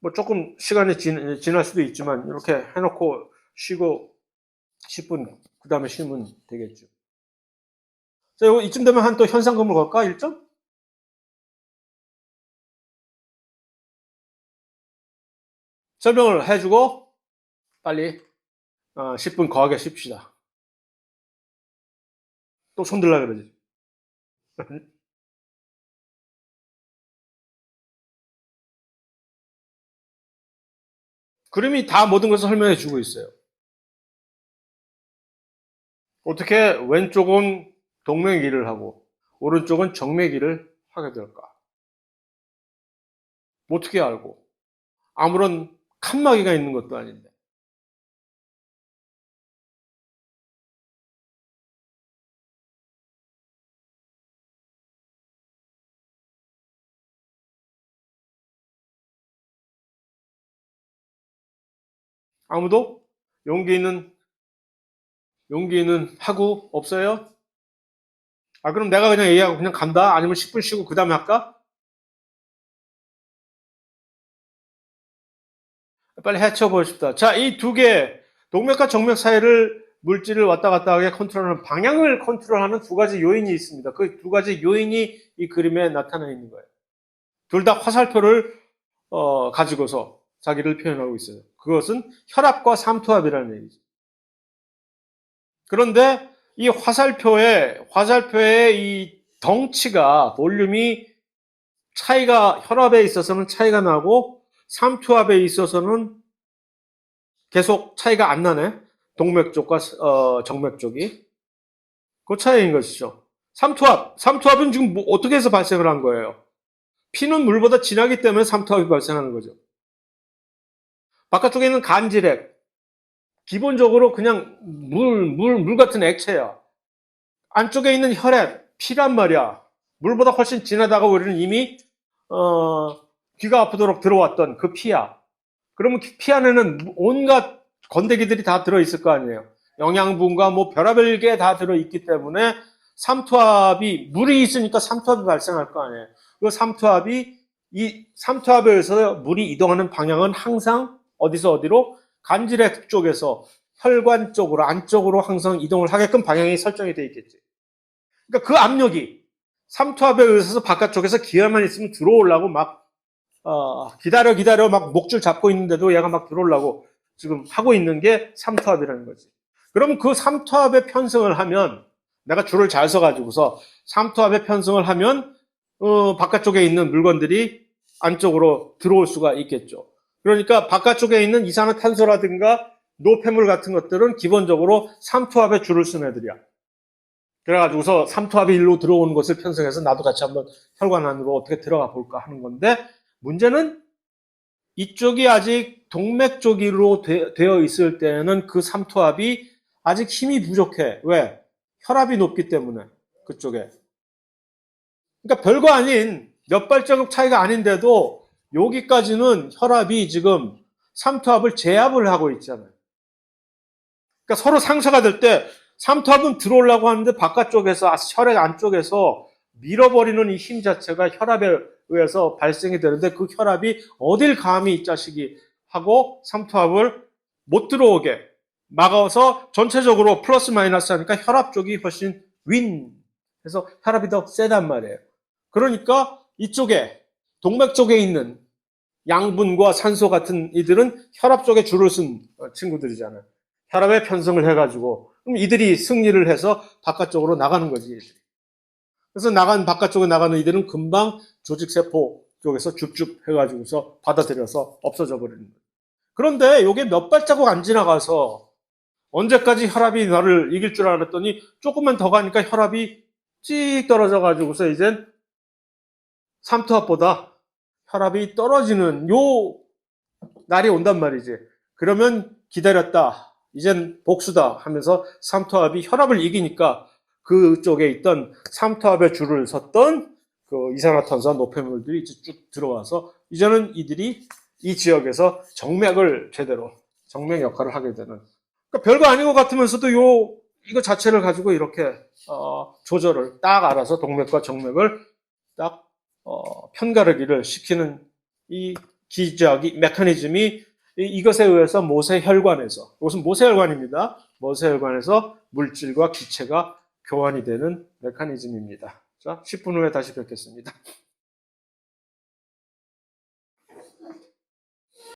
뭐 조금 시간이 지날 수도 있지만 이렇게 해놓고 쉬고 10분 그 다음에 쉬면 되겠죠. 자, 이쯤 되면 한 또 현상금을 걸까? 1점? 설명을 해주고 빨리 10분 거하게 쉽시다. 또 손들라 그러지. 그림이 다 모든 것을 설명해 주고 있어요. 어떻게 왼쪽은 동맥 일을 하고 오른쪽은 정맥 일을 하게 될까? 어떻게 알고? 아무런 칸막이가 있는 것도 아닌데. 아무도? 용기 있는 하고 없어요? 아, 그럼 내가 그냥 얘기하고 그냥 간다? 아니면 10분 쉬고 그 다음에 할까? 빨리 해쳐보고 싶다. 자, 이 두 개, 동맥과 정맥 사이를 물질을 왔다 갔다 하게 컨트롤하는, 방향을 컨트롤하는 두 가지 요인이 있습니다. 그 두 가지 요인이 이 그림에 나타나 있는 거예요. 둘 다 화살표를 가지고서 자기를 표현하고 있어요. 그것은 혈압과 삼투압이라는 얘기죠. 그런데 이 화살표의 이 덩치가, 볼륨이 차이가, 혈압에 있어서는 차이가 나고, 삼투압에 있어서는 계속 차이가 안 나네. 동맥 쪽과 정맥 쪽이. 그 차이인 것이죠. 삼투압은 지금 뭐 어떻게 해서 발생을 한 거예요? 피는 물보다 진하기 때문에 삼투압이 발생하는 거죠. 바깥쪽에 있는 간질액, 기본적으로 그냥 물 같은 액체야. 안쪽에 있는 혈액, 피란 말이야. 물보다 훨씬 진하다고 우리는 이미 귀가 아프도록 들어왔던 그 피야. 그러면 피 안에는 온갖 건더기들이 다 들어있을 거 아니에요. 영양분과 뭐 별의별 게 다 들어있기 때문에 삼투압이, 물이 있으니까 삼투압이 발생할 거 아니에요. 그 삼투압에 의해서 물이 이동하는 방향은 항상 어디서 어디로? 간질액 쪽에서 혈관 쪽으로, 안쪽으로 항상 이동을 하게끔 방향이 설정이 되어 있겠지. 그러니까 그 압력이 삼투압에 의해서 바깥쪽에서 기회만 있으면 들어오려고 막 기다려 막 목줄 잡고 있는데도 얘가 막 들어오려고 지금 하고 있는 게 삼투압이라는 거지. 그러면 그 삼투압에 편성을 하면, 내가 줄을 잘 서가지고서 삼투압에 편성을 하면 바깥쪽에 있는 물건들이 안쪽으로 들어올 수가 있겠죠. 그러니까 바깥쪽에 있는 이산화탄소라든가 노폐물 같은 것들은 기본적으로 삼투압에 줄을 쓴 애들이야. 그래가지고서 삼투압이 일로 들어오는 것을 편성해서 나도 같이 한번 혈관 안으로 어떻게 들어가 볼까 하는 건데, 문제는 이쪽이 아직 동맥 쪽으로 되어 있을 때는 그 삼투압이 아직 힘이 부족해. 왜? 혈압이 높기 때문에 그쪽에. 그러니까 별거 아닌 몇 발자국 차이가 아닌데도 여기까지는 혈압이 지금 삼투압을 제압을 하고 있잖아요. 그러니까 서로 상쇄가 될 때 삼투압은 들어오려고 하는데 바깥쪽에서, 혈액 안쪽에서 밀어버리는 이 힘 자체가 혈압에 의해서 발생이 되는데, 그 혈압이 어딜 감히 이 자식이 하고 삼투압을 못 들어오게 막아서 전체적으로 플러스 마이너스 하니까 혈압 쪽이 훨씬 그래서 혈압이 더 세단 말이에요. 그러니까 이쪽에 동맥 쪽에 있는 양분과 산소 같은 이들은 혈압 쪽에 줄을 쓴 친구들이잖아요. 혈압에 편성을 해가지고, 그럼 이들이 승리를 해서 바깥쪽으로 나가는 거지. 그래서 바깥쪽에 나가는 이들은 금방 조직세포 쪽에서 줍줍 해가지고서 받아들여서 없어져 버리는 거예요. 그런데 이게 몇 발자국 안 지나가서 언제까지 혈압이 나를 이길 줄 알았더니 조금만 더 가니까 혈압이 찍 떨어져가지고서 이젠 삼투압보다 혈압이 떨어지는 요 날이 온단 말이지. 그러면 기다렸다. 이젠 복수다 하면서 삼투압이 혈압을 이기니까 그쪽에 있던 삼투압에 줄을 섰던 그 이산화탄소와 노폐물들이 이제 쭉 들어와서 이제는 이들이 이 지역에서 정맥 역할을 하게 되는. 그러니까 별거 아닌 것 같으면서도 이거 자체를 가지고 이렇게 조절을 딱 알아서 동맥과 정맥을 딱 편가르기를 시키는 이 기저귀 메커니즘이 이것에 의해서 모세혈관에서, 이것은 모세혈관입니다. 모세혈관에서 물질과 기체가 교환이 되는 메커니즘입니다. 자, 10분 후에 다시 뵙겠습니다.